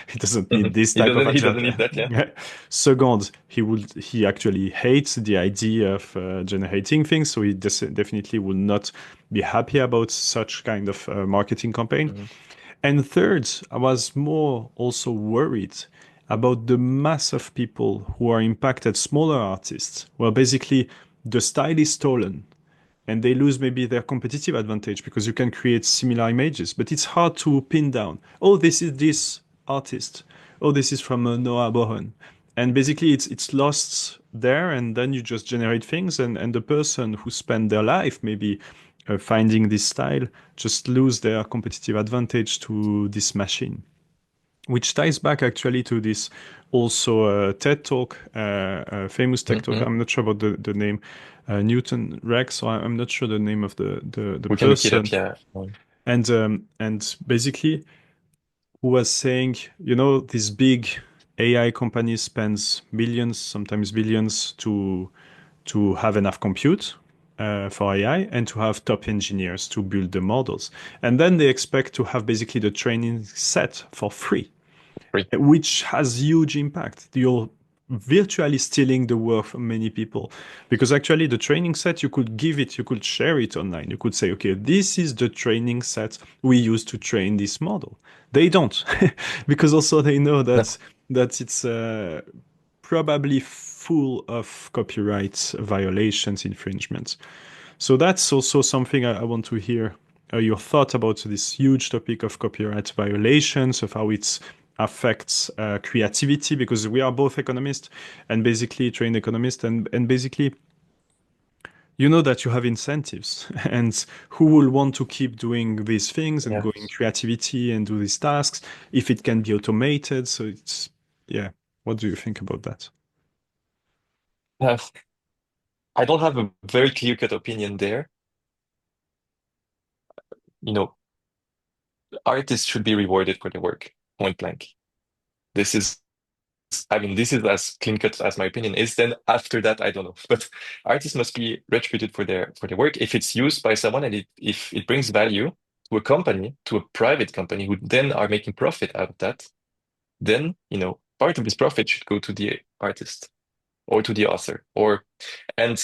Speaker 1: He doesn't need
Speaker 2: Mhm.
Speaker 1: this type of
Speaker 2: He doesn't need
Speaker 1: agenda.
Speaker 2: that, yeah.
Speaker 1: Second, he actually hates the idea of generating things, so he definitely will not be happy about such kind of marketing campaign.
Speaker 2: Mhm.
Speaker 1: And third, I was more also worried about the mass of people who are impacted, smaller artists, where basically the style is stolen and they lose maybe their competitive advantage because you can create similar images, but it's hard to pin down. Oh, this is this artist. Oh, this is from Noah Bohren. And basically it's lost there, and then you just generate things, and the person who spent their life maybe finding this style just lose their competitive advantage to this machine, which ties back actually to this also TED talk, famous TED talk.
Speaker 2: Mhm.
Speaker 1: I'm not sure about the name, Newton Rex. So I'm not sure the name of the
Speaker 2: We can look it up,
Speaker 1: person.
Speaker 2: yeah.
Speaker 1: And basically, who was saying, this big AI company spends millions, sometimes billions, to have enough compute for AI and to have top engineers to build the models, and then they expect to have basically the training set for free,
Speaker 2: Free.
Speaker 1: which has huge impact. You're virtually stealing the work from many people, because actually the training set, you could give it, you could share it online. You could say, okay, this is the training set we use to train this model. They don't, because also they know
Speaker 2: No.
Speaker 1: that it's probably full of copyright violations, infringements. So that's also something I want to hear your thought about this huge topic of copyright violations, of how it affects creativity, because we are both economists and basically trained economists, and basically you know that you have incentives and who will want to keep doing these things and
Speaker 2: Yeah.
Speaker 1: go in creativity and do these tasks if it can be automated. So it's, yeah. What do you think about that?
Speaker 2: Uh, I don't have a very clear-cut opinion there. You know, artists should be rewarded for their work, point blank. This is, I mean, this is as clean-cut as my opinion is. Then after that, I don't know. But artists must be retributed for their work if it's used by someone and if it brings value to a company, to a private company who then are making profit out of that. Then, part of this profit should go to the artist or to the author. And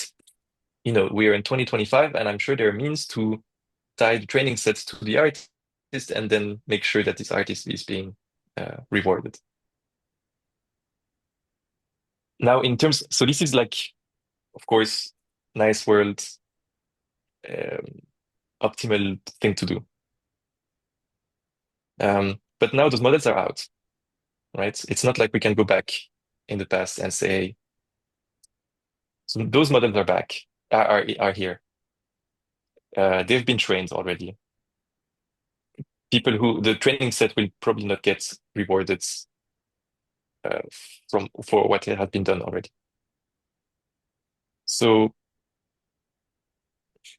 Speaker 2: we are in 2025, and I'm sure there are means to tie the training sets to the artist and then make sure that this artist is being rewarded. Now, so this is like, of course, nice world, um, optimal thing to do. But now those models are out, right? It's not like we can go back in the past and say, so those models are back, are here. They've been trained already. People who the training set will probably not get rewarded uh, for what has been done already. So,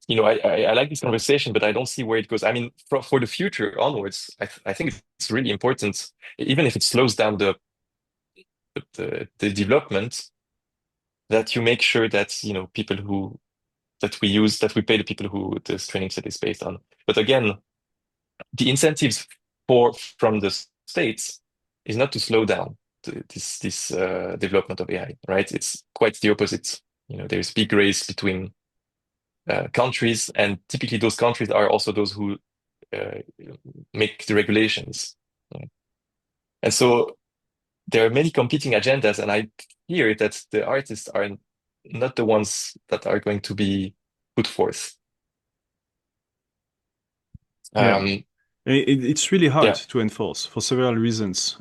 Speaker 2: I like this conversation, but I don't see where it goes. I mean, for the future onwards, I think it's really important, even if it slows down the development, that you make sure that people that we pay the people who this training set is based on. But again, the incentives from the states is not to slow down this development of AI, right? It's quite the opposite. There's big race between countries, and typically those countries are also those who uh, make the regulations. Right? And so there are many competing agendas, and I hear that the artists are not the ones that are going to be put forth.
Speaker 1: Yeah.
Speaker 2: Um,
Speaker 1: It's really hard
Speaker 2: yeah,
Speaker 1: to enforce for several reasons.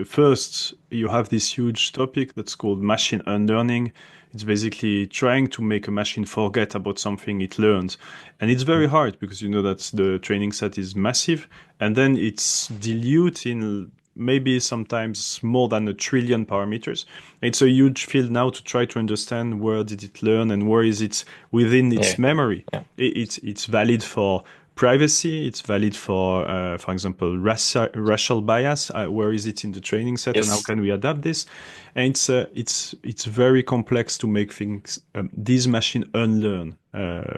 Speaker 1: First, you have this huge topic that's called machine unlearning. It's basically trying to make a machine forget about something it learned. And it's very hard because you know that the training set is massive, and then it's dilute in maybe sometimes more than 1 trillion parameters. It's a huge field now to try to understand where did it learn and where is it within its
Speaker 2: yeah,
Speaker 1: memory.
Speaker 2: yeah.
Speaker 1: It's valid for privacy. It's valid for example, racial bias. Where is it in the training set, and how
Speaker 2: Yes.
Speaker 1: can we adapt this? And it's very complex to make things these machine unlearn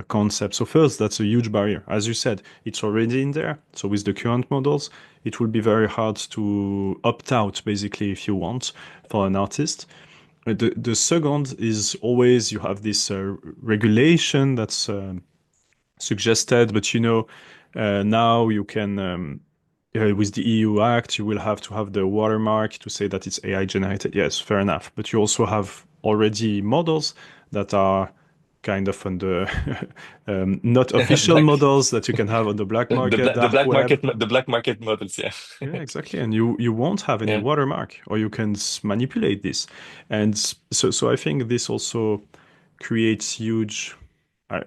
Speaker 1: concepts. So first, that's a huge barrier. As you said, it's already in there. So with the current models, it will be very hard to opt out, basically, if you want, for an artist. The second is always you have this regulation that's suggested, but now you can with the EU Act, you will have to have the watermark to say that it's AI generated. Yes, fair enough. But you also have already models that are kind of on the not official
Speaker 2: Black
Speaker 1: models that you can have on the black market,
Speaker 2: the
Speaker 1: dark
Speaker 2: black
Speaker 1: web.
Speaker 2: market the black market models, yeah.
Speaker 1: Yeah, exactly. And you won't have any
Speaker 2: Yeah.
Speaker 1: watermark, or you can manipulate this. And so I think this also creates huge uh,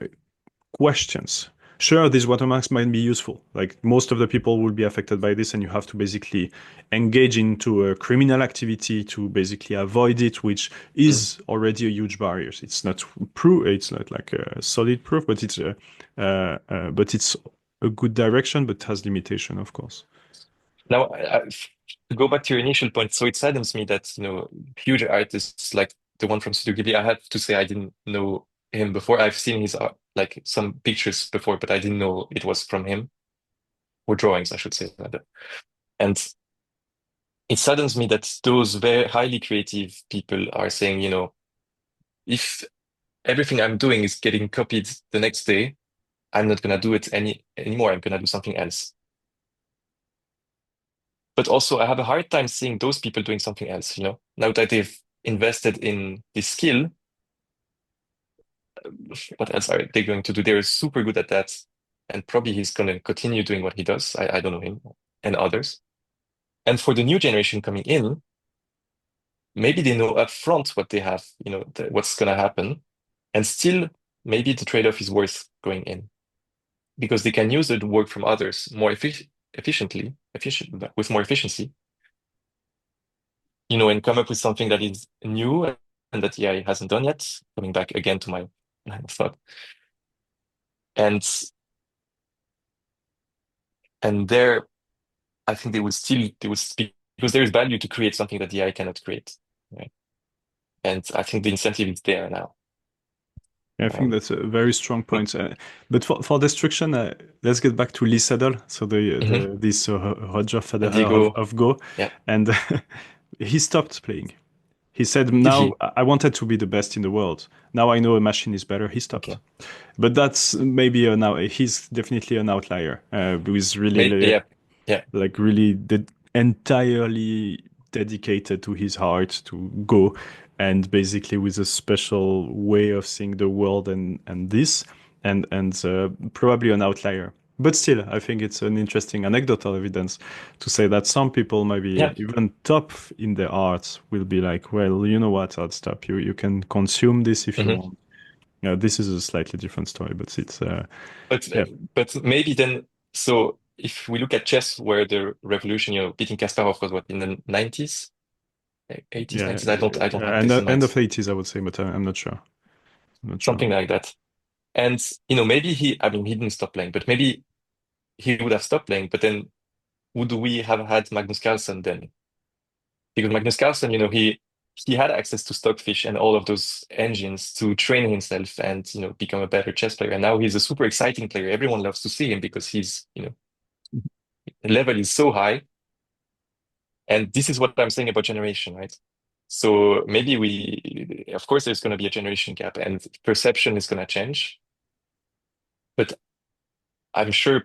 Speaker 1: questions. Sure, these watermarks might be useful. Like most of the people will be affected by this, and you have to basically engage into a criminal activity to basically avoid it, which
Speaker 2: Mm.
Speaker 1: is already a huge barrier. It's not proof. It's not like a solid proof, but it's a good direction, but has limitation, of course.
Speaker 2: Now, to go back to your initial point, so it saddens me that, huge artists like the one from Studio Ghibli, I have to say I didn't know him before. I've seen his art, like some pictures before, but I didn't know it was from him, or drawings, I should say, rather. And it saddens me that those very highly creative people are saying, if everything I'm doing is getting copied the next day, I'm not gonna do it anymore. I'm gonna do something else. But also, I have a hard time seeing those people doing something else, Now that they've invested in this skill, what else are they going to do? They're super good at that. And probably he's going to continue doing what he does. I don't know him and others. And for the new generation coming in, maybe they know upfront what they have, what's going to happen. And still, maybe the trade-off is worth going in because they can use the work from others more with more efficiency, and come up with something that is new and that AI hasn't done yet. Coming back again to my line of thought. And there, I think they would speak because there is value to create something that the AI cannot create, right? And I think the incentive is there now.
Speaker 1: I think
Speaker 2: Um,
Speaker 1: that's a very strong point. But for destruction, let's get back to Lee Sedol, so
Speaker 2: mhm.
Speaker 1: this Roger
Speaker 2: And
Speaker 1: Federer of,
Speaker 2: Diego,
Speaker 1: of Go,
Speaker 2: yeah,
Speaker 1: and he stopped playing. He said,
Speaker 2: did
Speaker 1: "Now
Speaker 2: he?
Speaker 1: I wanted to be the best in the world. Now I know a machine is better." He stopped.
Speaker 2: Okay,
Speaker 1: But that's maybe now he's definitely an outlier. With
Speaker 2: maybe,
Speaker 1: really
Speaker 2: yeah, yeah,
Speaker 1: like really entirely dedicated to his heart to Go, and basically with a special way of seeing the world and this and probably an outlier. But still, I think it's an interesting anecdotal evidence to say that some people, maybe
Speaker 2: yeah.
Speaker 1: even top in the arts, will be like, well, you know what, I'll stop. You can consume this if you
Speaker 2: Mhm.
Speaker 1: want. Yeah, this is a slightly different story, but it's
Speaker 2: But
Speaker 1: yeah,
Speaker 2: maybe then, so if we look at chess, where the revolution, beating Kasparov was what in the 90s, 80s,
Speaker 1: yeah,
Speaker 2: 90s. I don't have
Speaker 1: and
Speaker 2: this in
Speaker 1: end
Speaker 2: mind.
Speaker 1: of 80s, I would say, but I'm not sure. I'm not sure.
Speaker 2: Something like that. And maybe I mean, he didn't stop playing, but maybe he would have stopped playing. But then, would we have had Magnus Carlsen then? Because Magnus Carlsen, he had access to Stockfish and all of those engines to train himself and become a better chess player. And now he's a super exciting player. Everyone loves to see him because he's the level is so high. And this is what I'm saying about generation, right? So maybe of course, there's going to be a generation gap, and perception is going to change. But I'm sure,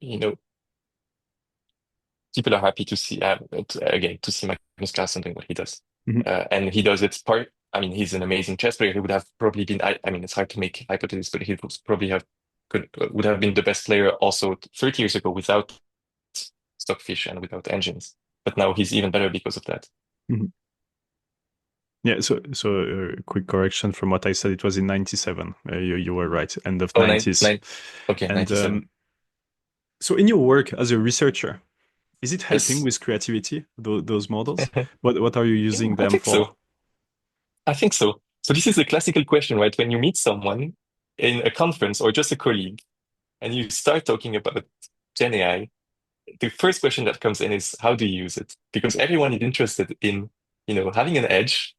Speaker 2: you know, people are happy to see again to see Magnus Carlsen doing what he does,
Speaker 1: Mhm.
Speaker 2: and he does it part. I mean, he's an amazing chess player. He would have probably been. I mean, it's hard to make hypotheses, but he would probably would have been the best player also 30 years ago without Stockfish and without engines. But now he's even better because of that.
Speaker 1: Mhm. Yeah, so quick correction from what I said. It was in 97. You were right, end of
Speaker 2: Oh, nine,
Speaker 1: 90s.
Speaker 2: nine. Okay,
Speaker 1: And
Speaker 2: 97.
Speaker 1: so in your work as a researcher, is it helping
Speaker 2: Yes,
Speaker 1: with creativity, those models? What are you using
Speaker 2: I
Speaker 1: them
Speaker 2: think
Speaker 1: for?
Speaker 2: so. I think so. So this is a classical question, right? When you meet someone in a conference or just a colleague, and you start talking about Gen AI, the first question that comes in is how do you use it? Because everyone is interested in, having an edge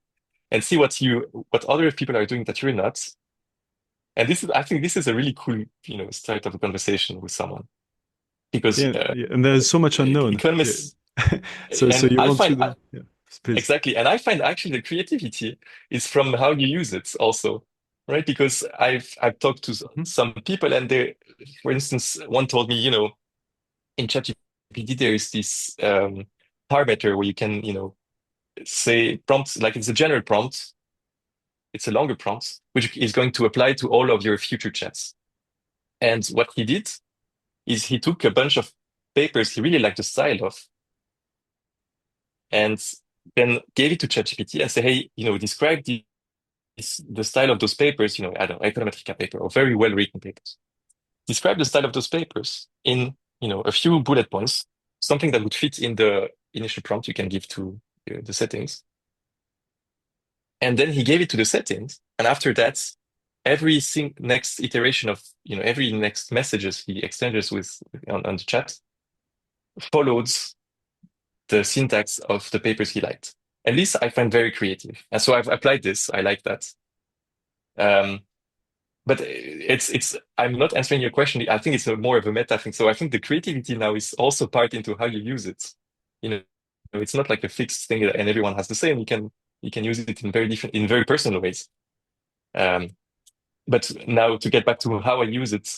Speaker 2: and see what other people are doing that you're not. And I think this is a really cool, start of a conversation with someone because
Speaker 1: Yeah, yeah, and there's so much unknown. Yeah.
Speaker 2: economists,
Speaker 1: So
Speaker 2: and
Speaker 1: you
Speaker 2: I
Speaker 1: want to
Speaker 2: find
Speaker 1: know? Yeah, please.
Speaker 2: exactly, and I find actually the creativity is from how you use it also, right? Because I've talked to
Speaker 1: Mhm.
Speaker 2: some people, and they, for instance, one told me, in ChatGPT there is this parameter where you can, say prompts like it's a general prompt, it's a longer prompt, which is going to apply to all of your future chats. And what he did is he took a bunch of papers he really liked the style of, and then gave it to ChatGPT and say, hey, describe the style of those papers, I don't know, econometrica paper or very well written papers. Describe the style of those papers in, a few bullet points, something that would fit in the initial prompt you can give to the settings. And then he gave it to the settings. And after that, every next iteration of, every next messages he exchanges on the chat followed the syntax of the papers he liked. And this I find very creative. And so I've applied this. I like that. Um, but I'm not answering your question. I think it's more of a meta thing. So I think the creativity now is also part into how you use it. You know, it's not like a fixed thing and everyone has the same. You can use it in very different, in very personal ways. Um, but now to get back to how I use it,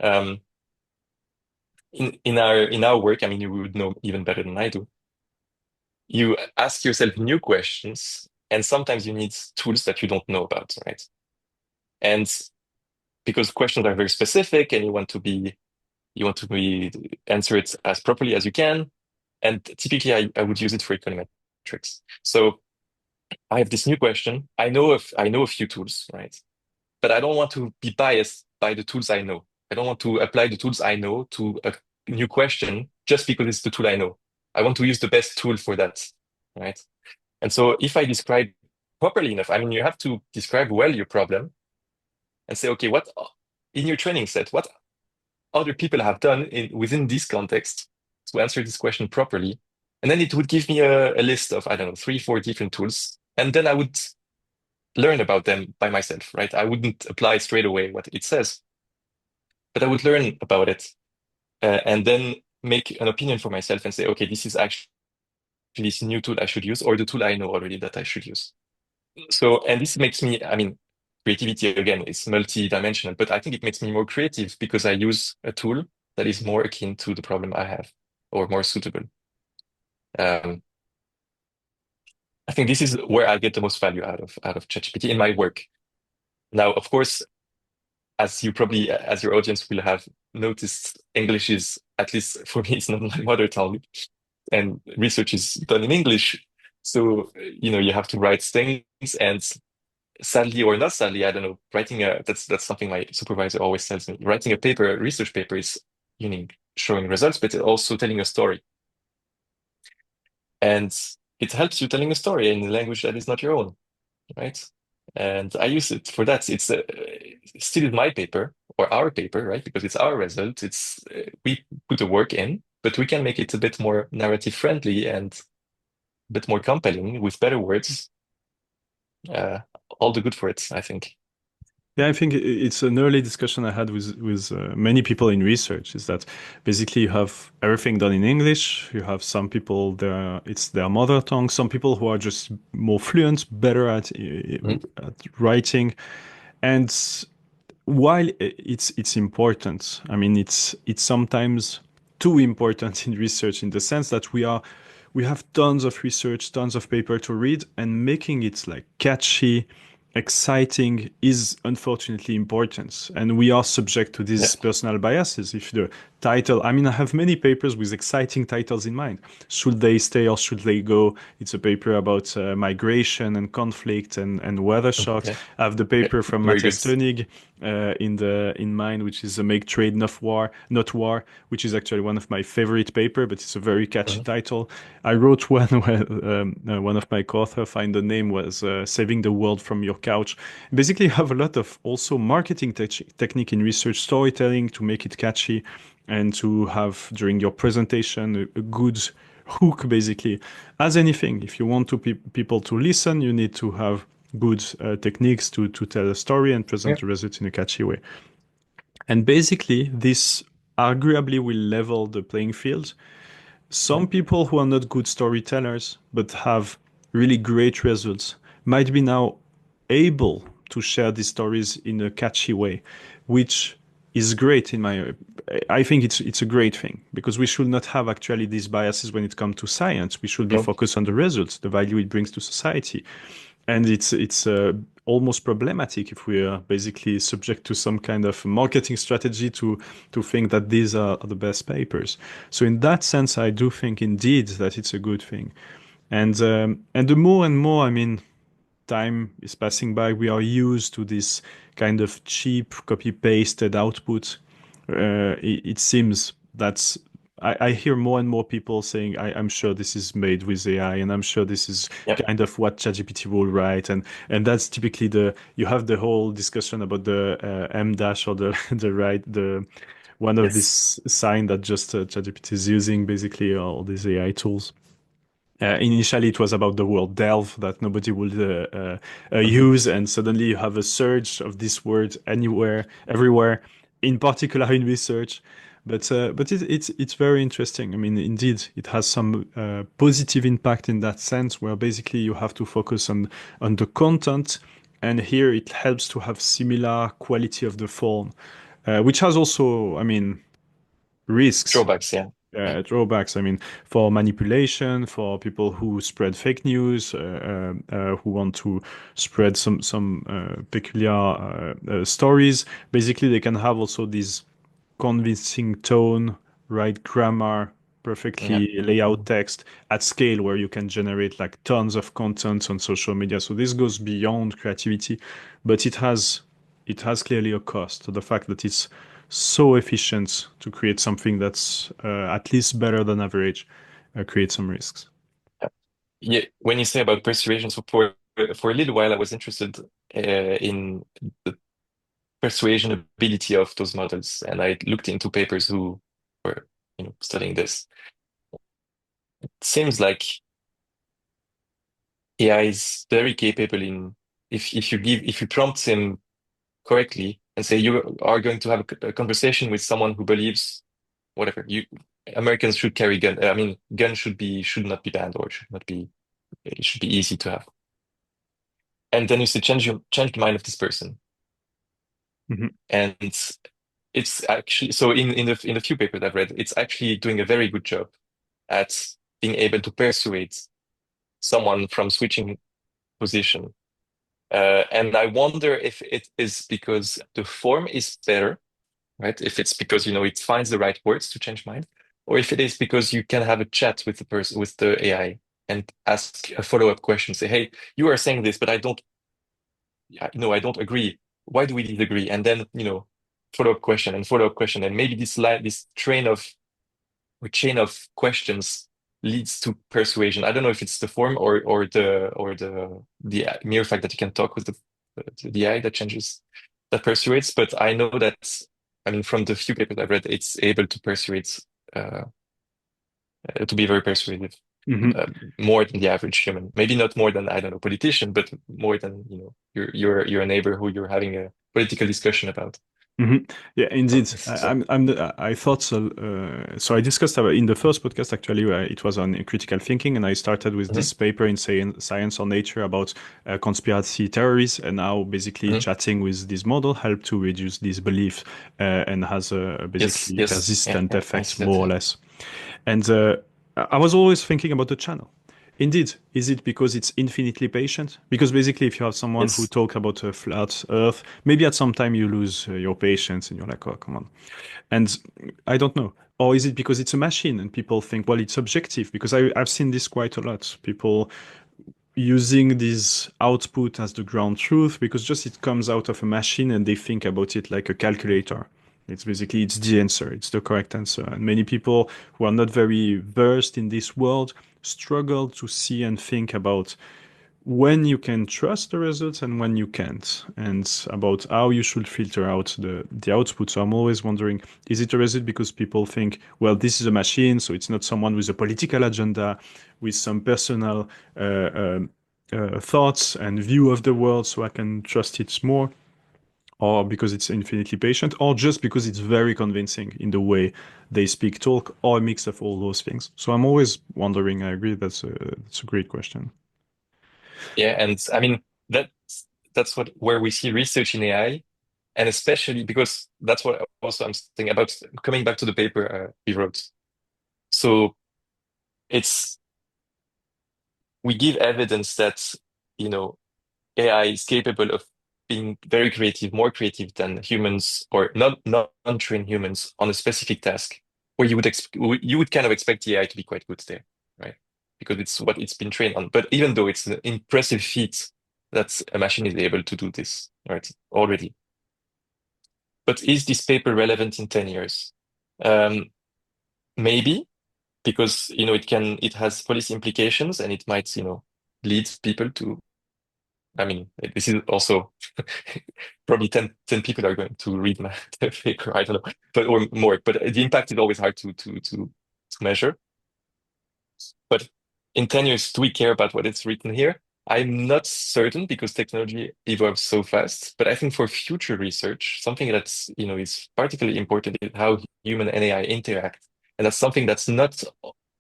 Speaker 2: um, in our work, I mean, you would know even better than I do. You ask yourself new questions, and sometimes you need tools that you don't know about, right? And because questions are very specific, and you want to be answer it as properly as you can. And typically, I would use it for econometrics. So I have this new question. I know a few tools, right? But I don't want to be biased by the tools I know. I don't want to apply the tools I know to a new question just because it's the tool I know. I want to use the best tool for that, right? And so if I describe properly enough, I mean, you have to describe well your problem and say, okay, what in your training set, what other people have done within this context to answer this question properly. And then it would give me a list of, I don't know, 3, 4 different tools. And then I would learn about them by myself, right? I wouldn't apply straight away what it says, but I would learn about it and then make an opinion for myself and say, okay, this is actually this new tool I should use or the tool I know already that I should use. So, and this makes me, I mean, creativity again is multi-dimensional, but I think it makes me more creative because I use a tool that is more akin to the problem I have or more suitable. Um, I think this is where I get the most value out of ChatGPT in my work. Now, of course, as your audience will have noticed, English is, at least for me, it's not my mother tongue, and research is done in English. So, you have to write things, and sadly or not sadly, I don't know, that's something my supervisor always tells me. Writing a research paper is, showing results, but also telling a story. And it helps you telling a story in a language that is not your own, right? And I use it for that. It's still my paper or our paper, right? Because it's our result. We put the work in, but we can make it a bit more narrative friendly and a bit more compelling with better words. Uh, all the good for it, I think.
Speaker 1: Yeah, I think it's an early discussion I had with many people in research. Is that basically you have everything done in English. You have some people it's their mother tongue. Some people who are just more fluent, better
Speaker 2: Mhm.
Speaker 1: at writing, and while it's important, I mean it's sometimes too important in research in the sense that we have tons of research, tons of paper to read, and making it like catchy, exciting is unfortunately important. And we are subject to
Speaker 2: Yeah,
Speaker 1: these personal biases. If the title, I mean, I have many papers with exciting titles in mind. Should they stay or should they go? It's a paper about migration and conflict and weather shocks.
Speaker 2: yeah,
Speaker 1: I have the
Speaker 2: yeah.
Speaker 1: paper from
Speaker 2: Very good.
Speaker 1: Matthias Koenig. in mind, which is Make Trade Not War, which is actually one of my favorite paper, but it's a very catchy
Speaker 2: Mhm.
Speaker 1: title. I wrote one where one of my co-author find the name was Saving the World from Your Couch. Basically, you have a lot of also marketing technique in research storytelling to make it catchy and to have during your presentation a good hook basically. As anything, if you want to people to listen, you need to have good techniques to tell a story and
Speaker 2: Yeah.
Speaker 1: present the results in a catchy way. And basically, this arguably will level the playing field.
Speaker 2: Yeah.
Speaker 1: Some people who are not good storytellers but have really great results might be now able to share these stories in a catchy way, which is great in my I think it's a great thing because we should not have actually these biases when it comes to science. We should be
Speaker 2: No.
Speaker 1: focused on the results, the value it brings to society. And it's almost problematic if we are basically subject to some kind of marketing strategy to think that these are the best papers. So in that sense, I do think indeed that it's a good thing. And the more and more, I mean, time is passing by, we are used to this kind of cheap copy pasted output. It seems that's I hear more and more people saying, I'm sure this is made with AI, and I'm sure this is
Speaker 2: Yeah.
Speaker 1: kind of what ChatGPT will write, and that's typically the you have the whole discussion about the M dash or the the right the one of
Speaker 2: Yes.
Speaker 1: this sign that just ChatGPT is using basically all these AI tools. Initially, it was about the word delve that nobody would
Speaker 2: Mhm.
Speaker 1: use, and suddenly you have a surge of this word anywhere, everywhere, in particular in research. But it's very interesting. I mean, indeed, it has some positive impact in that sense, where basically you have to focus on the content, and here it helps to have similar quality of the form, which has also, I mean, risks
Speaker 2: Drawbacks. Yeah. Yeah.
Speaker 1: drawbacks. I mean, for manipulation, for people who spread fake news, who want to spread some peculiar stories. Basically, they can have also this convincing tone, right grammar,
Speaker 2: Yeah.
Speaker 1: perfectly lay out text at scale where you can generate like tons of content on social media. So this goes beyond creativity, but it has clearly a cost. The fact that it's so efficient to create something that's at least better than average creates some risks.
Speaker 2: Yeah. Yeah. When you say about persuasion, so for a little while, I was interested in the persuasion ability of those models, and I looked into papers who were, studying this. It seems like AI is very capable in if you prompt him correctly and say you are going to have a conversation with someone who believes whatever you Americans should carry gun. I mean, gun should not be banned or should not be it should be easy to have. And then you say change the mind of this person,
Speaker 1: Mhm.
Speaker 2: and it's actually so in the few papers I've read, it's actually doing a very good job at being able to persuade someone from switching position. And I wonder if it is because the form is better, right? If it's because, it finds the right words to change mind, or if it is because you can have a chat with the person, with the AI and ask a follow-up question. Say, hey, you are saying this, but I don't agree. Why do we disagree? And then, follow-up question and follow-up question. And maybe this chain of questions leads to persuasion. I don't know if it's the form or the mere fact that you can talk with the AI that persuades. But I know that I mean from the few papers I've read, it's able to persuade uh, to be very persuasive,
Speaker 1: Mhm.
Speaker 2: uh, more than the average human. Maybe not more than I don't know politician, but more than your neighbor who you're having a political discussion about.
Speaker 1: Yeah, indeed.
Speaker 2: So,
Speaker 1: I thought so. So I discussed about in the first podcast actually, where it was on critical thinking, and I started with
Speaker 2: mhm,
Speaker 1: this paper in Science or Nature about conspiracy theories, and now basically
Speaker 2: mhm.
Speaker 1: chatting with this model helped to reduce this belief and has a
Speaker 2: Yes,
Speaker 1: basically
Speaker 2: yes, yeah,
Speaker 1: persistent
Speaker 2: yeah, I
Speaker 1: effect
Speaker 2: see that.
Speaker 1: more or
Speaker 2: Yeah.
Speaker 1: less. And I was always thinking about the channel. Indeed, is it because it's infinitely patient? Because basically, if you have someone who
Speaker 2: Yes.
Speaker 1: talks about a flat Earth, maybe at some time you lose your patience and you're like, oh, come on. And I don't know. Or is it because it's a machine and people think, well, it's objective? Because I've seen this quite a lot. People using this output as the ground truth because just it comes out of a machine and they think about it like a calculator. It's basically it's the answer, it's the correct answer. And many people who are not very versed in this world struggle to see and think about when you can trust the results and when you can't, and about how you should filter out the output. So I'm always wondering, is it a result because people think, well, this is a machine, so it's not someone with a political agenda, with some personal thoughts and view of the world, so I can trust it more, or because it's infinitely patient, or just because it's very convincing in the way they speak, talk, or a mix of all those things. So I'm always wondering. I agree, that's a great question.
Speaker 2: Yeah, and I mean that's what where we see research in AI, and especially because that's what also I'm saying about coming back to the paper we wrote. So it's we give evidence that you know AI is capable of being very creative, more creative than humans or not non-trained humans on a specific task, where you would kind of expect the AI to be quite good there, right? Because it's what it's been trained on. But even though it's an impressive feat that a machine is able to do this, right, already. But is this paper relevant in 10 years? Um, maybe, because it has policy implications and it might, lead people to I mean, this is also probably 10 people are going to read my the paper. I don't know, but or more. But the impact is always hard to measure. But in 10 years, do we care about what is written here? I'm not certain because technology evolves so fast. But I think for future research, something that's is particularly important is how human and AI interact, and that's something that's not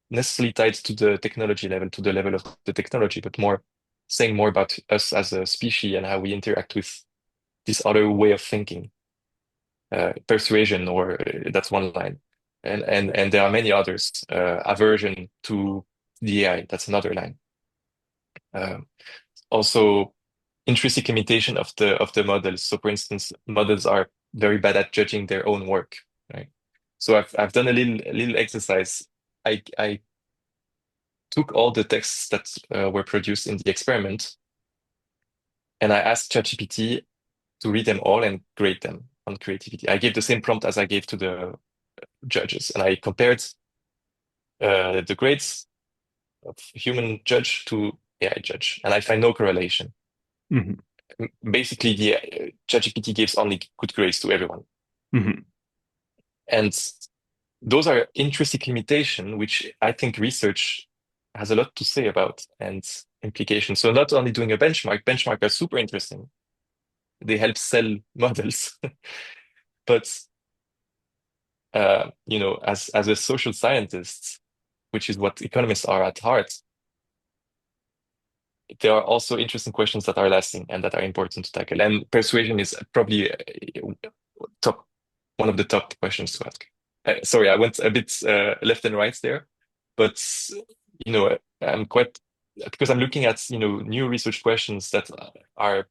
Speaker 2: necessarily tied to the technology level, to the level of the technology, but more saying more about us as a species and how we interact with this other way of thinking. Persuasion, or that's one line, and there are many others. Aversion to the AI, that's another line. Um, Also, intrinsic limitation of the models. So, for instance, models are very bad at judging their own work, right? So I've done a little exercise. I took all the texts that were produced in the experiment, and I asked ChatGPT to read them all and grade them on creativity. I gave the same prompt as I gave to the judges, and I compared the grades of human judge to AI judge, and I find no correlation.
Speaker 1: Mhm.
Speaker 2: Basically, the ChatGPT gives only good grades to everyone,
Speaker 1: Mhm.
Speaker 2: and those are intrinsic limitation, which I think research has a lot to say about and implications. So not only doing a benchmark are super interesting. They help sell models, but as a social scientist, which is what economists are at heart, there are also interesting questions that are lasting and that are important to tackle. And persuasion is probably top one of the top questions to ask. Sorry, I went a bit left and right there, but I'm quite because I'm looking at new research questions that are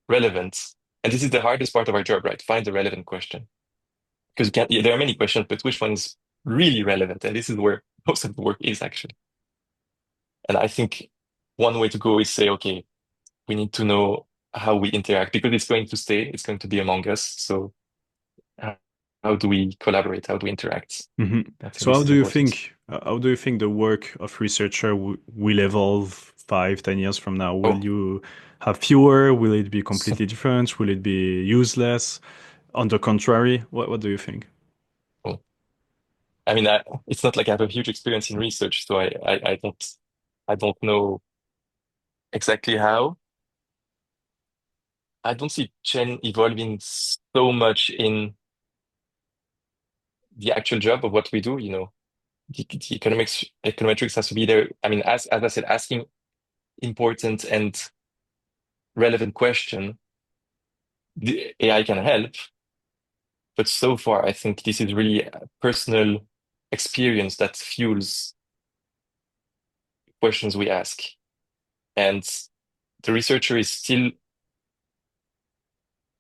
Speaker 2: relevant, and this is the hardest part of our job, right? Find the relevant question because you can't, yeah, there are many questions, but which one is really relevant? And this is where most of the work is actually. And I think one way to go is say, okay, we need to know how we interact because it's going to stay, it's going to be among us. So how, how do we collaborate? How do we interact?
Speaker 1: Mhm.
Speaker 2: I think
Speaker 1: So
Speaker 2: this is important.
Speaker 1: how do you think the work of researcher will evolve 5, 10 years from now? Will
Speaker 2: Oh,
Speaker 1: you have fewer? Will it be completely different? Will it be useless? On the contrary, what do you think?
Speaker 2: oh. I mean, it's not like I have a huge experience in research, so I don't know exactly how. I don't see Chen evolving so much in the actual job of what we do. The econometrics has to be there. I mean, as I said, asking important and relevant question, the AI can help. But so far, I think this is really a personal experience that fuels questions we ask. And the researcher is still,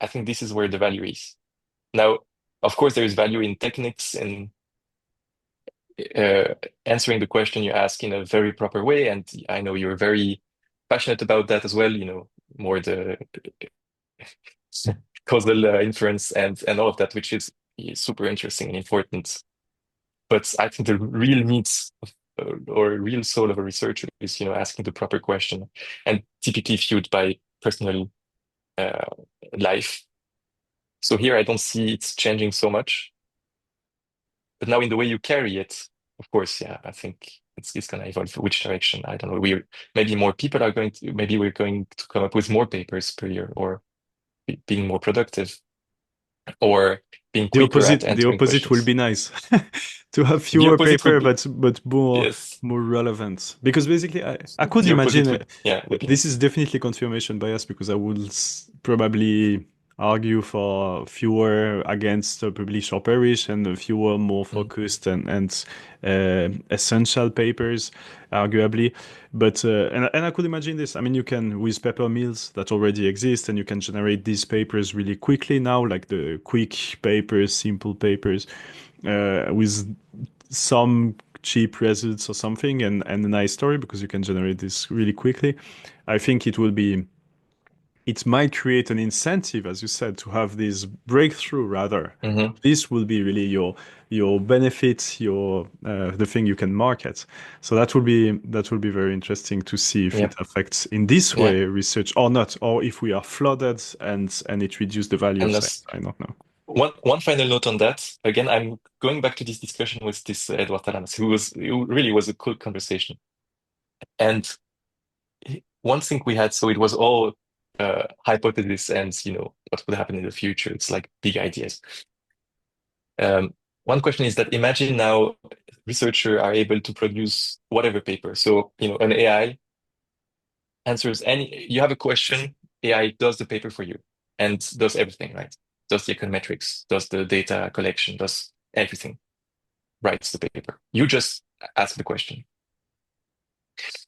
Speaker 2: I think this is where the value is. Now, of course, there is value in techniques and uh, answering the question you ask in a very proper way. And I know you're very passionate about that as well, more the causal inference and all of that, which is super interesting and important. But I think the real needs or real soul of a researcher is, asking the proper question and typically fueled by personal uh, life. So here I don't see it's changing so much. But now in the way you carry it, of course, yeah, I think it's gonna evolve. Which direction? I don't know. Maybe more people are going to maybe we're going to come up with more papers per year or being more productive or being quicker at
Speaker 1: The
Speaker 2: answering
Speaker 1: opposite will
Speaker 2: questions.
Speaker 1: be nice to have
Speaker 2: The
Speaker 1: fewer
Speaker 2: opposite would
Speaker 1: paper,
Speaker 2: be
Speaker 1: but
Speaker 2: yes.
Speaker 1: more relevant. Because basically, I could
Speaker 2: The
Speaker 1: imagine
Speaker 2: opposite would be
Speaker 1: this
Speaker 2: nice.
Speaker 1: is definitely confirmation bias because I would probably argue for fewer against publish or perish and fewer more
Speaker 2: Mm,
Speaker 1: focused and essential papers, arguably. But and I could imagine this. I mean, you can with paper mills that already exist, and you can generate these papers really quickly now, like the quick papers, simple papers, with some cheap results or something, and a nice story because you can generate this really quickly. I think it might create an incentive, as you said, to have this breakthrough rather.
Speaker 2: mhm.
Speaker 1: This will be really your benefit, your the thing you can market. So that will be very interesting to see if
Speaker 2: Yeah,
Speaker 1: it affects in this
Speaker 2: yeah.
Speaker 1: way research or not, or if we are flooded and it reduces the value of
Speaker 2: And
Speaker 1: science.
Speaker 2: last
Speaker 1: I don't know.
Speaker 2: one final note on that. Again, I'm going back to this discussion with this Edward Talanas, who really was a cool conversation. And one thing we had, so it was all hypothesis and what would happen in the future. It's like big ideas. One question is that imagine now researchers are able to produce whatever paper. So an AI answers any. You have a question, AI does the paper for you and does everything, right? Does the econometrics, does the data collection, does everything, writes the paper. You just ask the question.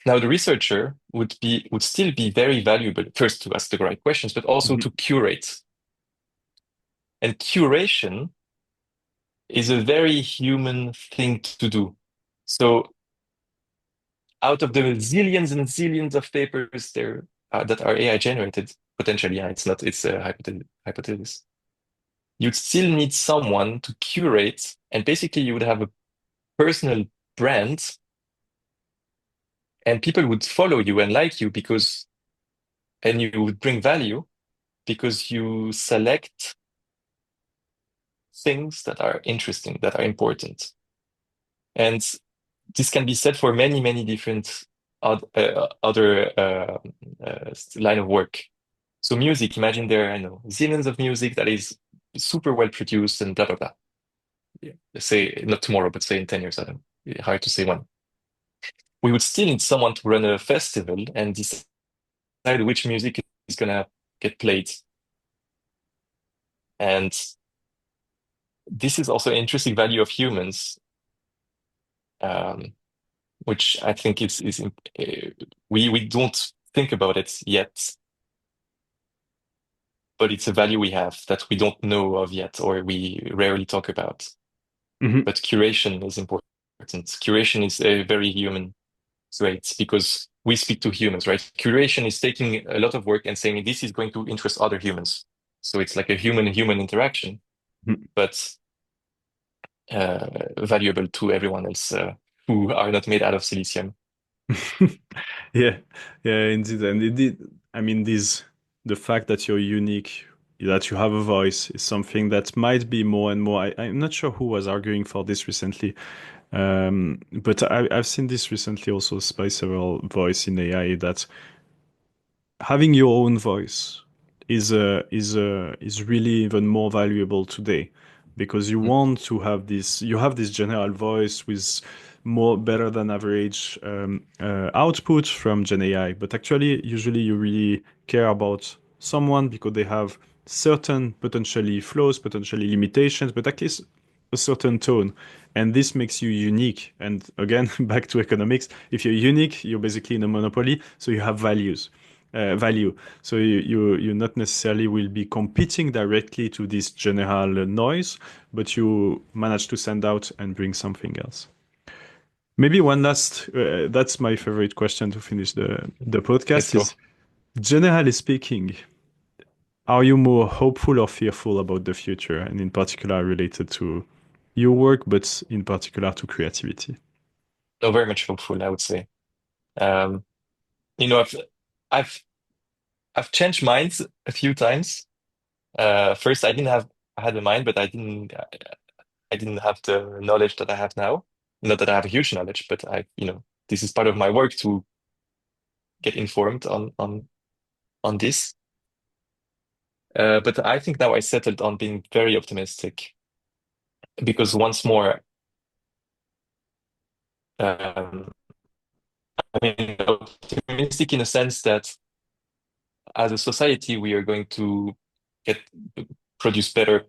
Speaker 2: Now, the researcher would still be very valuable, first to ask the right questions, but also
Speaker 1: Mhm.
Speaker 2: to curate. And curation is a very human thing to do. So, out of the zillions and zillions of papers there that are AI generated, potentially, yeah, it's not, it's a hypothesis. You'd still need someone to curate, and basically, you would have a personal brand, and people would follow you and like you and you would bring value because you select things that are interesting, that are important. And this can be said for many, many different other line of work. So music, imagine there are, I know, zillions of music that is super well produced and blah, blah, blah. Yeah. Let's say not tomorrow, but say in 10 years, I don't know. Hard to say when. We would still need someone to run a festival and decide which music is gonna get played. And this is also an intrinsic value of humans, um, which I think we don't think about it yet, but it's a value we have that we don't know of yet, or we rarely talk about.
Speaker 1: Mhm.
Speaker 2: But curation is important. Curation is a very human trait because we speak to humans, right? Curation is taking a lot of work and saying this is going to interest other humans. So it's like a human-human interaction,
Speaker 1: Mhm.
Speaker 2: but valuable to everyone else who are not made out of silicium.
Speaker 1: Yeah, yeah, indeed. And indeed, I mean, the fact that you're unique, that you have a voice, is something that might be more and more. I'm not sure who was arguing for this recently, but I've seen this recently also by several voice in AI that having your own voice is really even more valuable today because you
Speaker 2: Mm,
Speaker 1: want to have this general voice with more better than average output from Gen AI, but actually usually you really care about someone because they have certain potentially flaws, potentially limitations, but at least a certain tone, and this makes you unique. And again, back to economics, if you're unique, you're basically in a monopoly, so you have value. So you not necessarily will be competing directly to this general noise, but you manage to stand out and bring something else. Maybe one last, that's my favorite question to finish the
Speaker 2: Let's
Speaker 1: podcast
Speaker 2: go.
Speaker 1: is, generally speaking, are you more hopeful or fearful about the future, and in particular related to your work, but in particular to creativity?
Speaker 2: No, very much hopeful, I would say. Um, you know, I've I've changed minds a few times. First, I had a mind, but I didn't have the knowledge that I have now. Not that I have a huge knowledge, but this is part of my work to get informed on this. But I think now I settled on being very optimistic because once more, um, I mean, optimistic in a sense that as a society, we are going to get produce better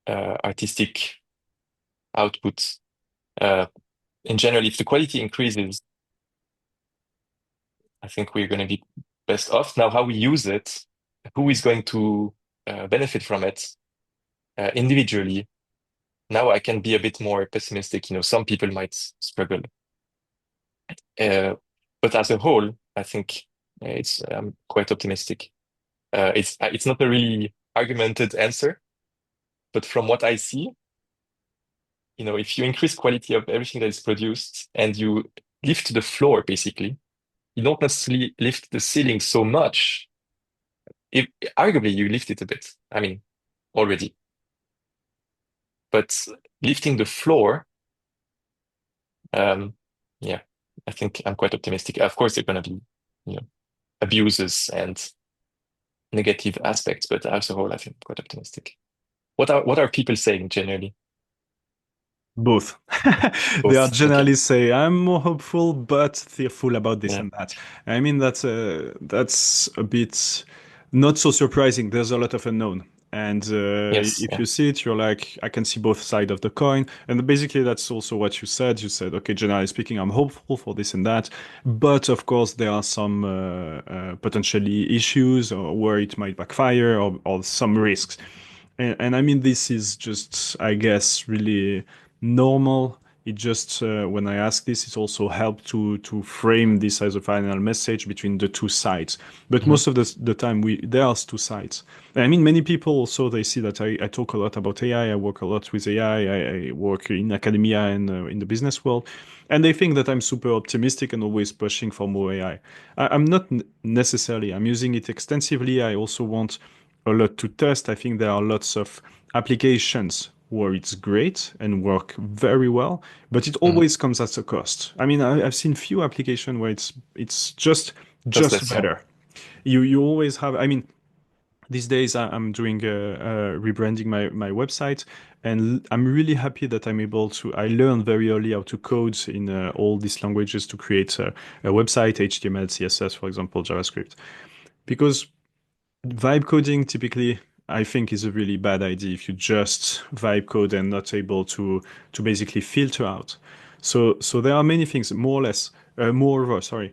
Speaker 2: artistic outputs. Uh, in general, if the quality increases, I think we're going to be best off. Now, how we use it, who is going to benefit from it individually? Now I can be a bit more pessimistic. Some people might struggle, uh, but as a whole, I think it's I'm quite optimistic. It's not a really argumented answer, but from what I see, if you increase quality of everything that is produced and you lift the floor, basically, you don't necessarily lift the ceiling so much. If, Arguably, you lift it a bit. I mean, already, but lifting the floor, um, yeah, I think I'm quite optimistic. Of course, there are going to be, you know, abuses and negative aspects, but as a whole, I think I'm quite optimistic. What are people saying generally?
Speaker 1: Both. They are
Speaker 2: Both. Okay.
Speaker 1: generally say, I'm more hopeful, but fearful about this
Speaker 2: Yeah.
Speaker 1: and that. I mean, that's a bit not so surprising. There's a lot of unknown. And
Speaker 2: Yes.
Speaker 1: if
Speaker 2: Yeah.
Speaker 1: you see it, you're like, I can see both sides of the coin. And basically, that's also what you said. You said, okay, generally speaking, I'm hopeful for this and that. But of course, there are some potentially issues or where it might backfire or some risks. And I mean, this is just, I guess, really normal. It just when I ask this, it also helped to frame this as a final message between the two sides. But
Speaker 2: Mhm.
Speaker 1: most of the time, we there are two sides. And I mean, many people also they see that I talk a lot about AI. I work a lot with AI. I work in academia and in the business world, and they think that I'm super optimistic and always pushing for more AI. I'm not necessarily. I'm using it extensively. I also want a lot to test. I think there are lots of applications where it's great and work very well, but it
Speaker 2: Mhm.
Speaker 1: always comes at a cost. I mean, I've seen few applications where it's
Speaker 2: Just
Speaker 1: just
Speaker 2: less. Yeah.
Speaker 1: better. You always have. I mean, these days I'm doing rebranding my website, and I'm really happy that I'm able to. I learned very early how to code in all these languages to create a website, HTML, CSS, for example, JavaScript, because vibe coding typically I think is a really bad idea if you just vibe code and not able to basically filter out. So there are many things, more or less, moreover, sorry.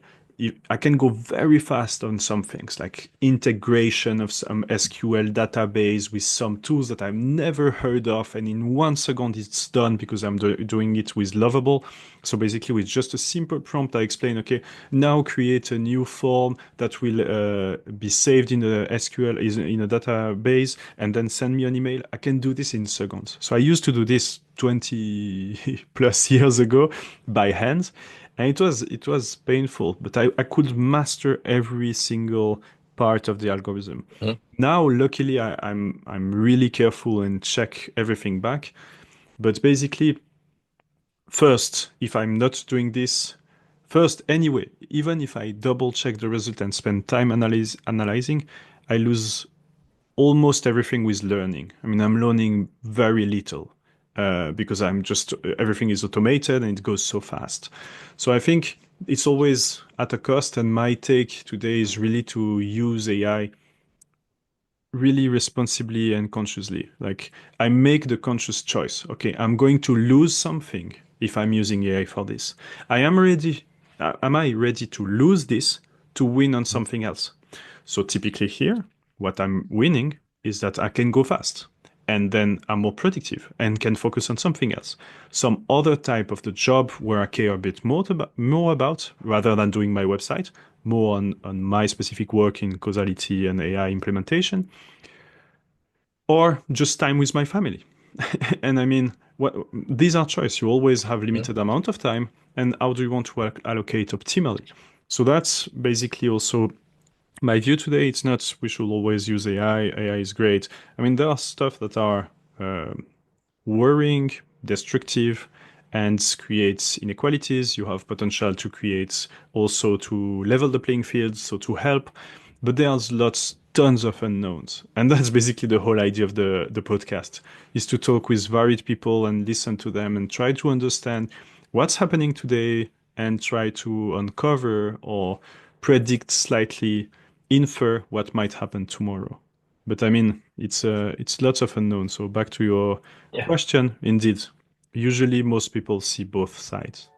Speaker 1: I can go very fast on some things like integration of some SQL database with some tools that I've never heard of, and in 1 second it's done because I'm doing it with Lovable. So basically, with just a simple prompt, I explain, okay, now create a new form that will be saved in a SQL, is in a database, and then send me an email. I can do this in seconds. So I used to do this 20 plus years ago by hand, and it was painful, but I could master every single part of the algorithm.
Speaker 2: Mhm.
Speaker 1: Now, luckily, I'm really careful and check everything back. But basically, first, if I'm not doing this, first anyway, even if I double check the result and spend time analyzing, I lose almost everything with learning. I mean, I'm learning very little because I'm just everything is automated and it goes so fast. So I think it's always at a cost. And my take today is really to use AI really responsibly and consciously. Like I make the conscious choice. Okay, I'm going to lose something if I'm using AI for this. I am ready. Am I ready to lose this to win on something else? So typically here, what I'm winning is that I can go fast. and then I'm more productive and can focus on something else. Some other type of the job where I care a bit more about rather than doing my website, more on my specific work in causality and AI implementation, or just time with my family. And I mean, these are choice. You always have
Speaker 2: Mhm.
Speaker 1: limited amount of time, and how do you want to allocate optimally? So that's basically also my view today. It's not we should always use AI. AI is great. I mean, there are stuff that are worrying, destructive, and creates inequalities. You have potential to create also to level the playing field, so to help. But there's tons of unknowns. And that's basically the whole idea of the podcast, is to talk with varied people and listen to them and try to understand what's happening today and try to uncover or predict slightly, infer what might happen tomorrow. But I mean, it's lots of unknowns. So back to your
Speaker 2: Yeah.
Speaker 1: question, indeed. Usually most people see both sides.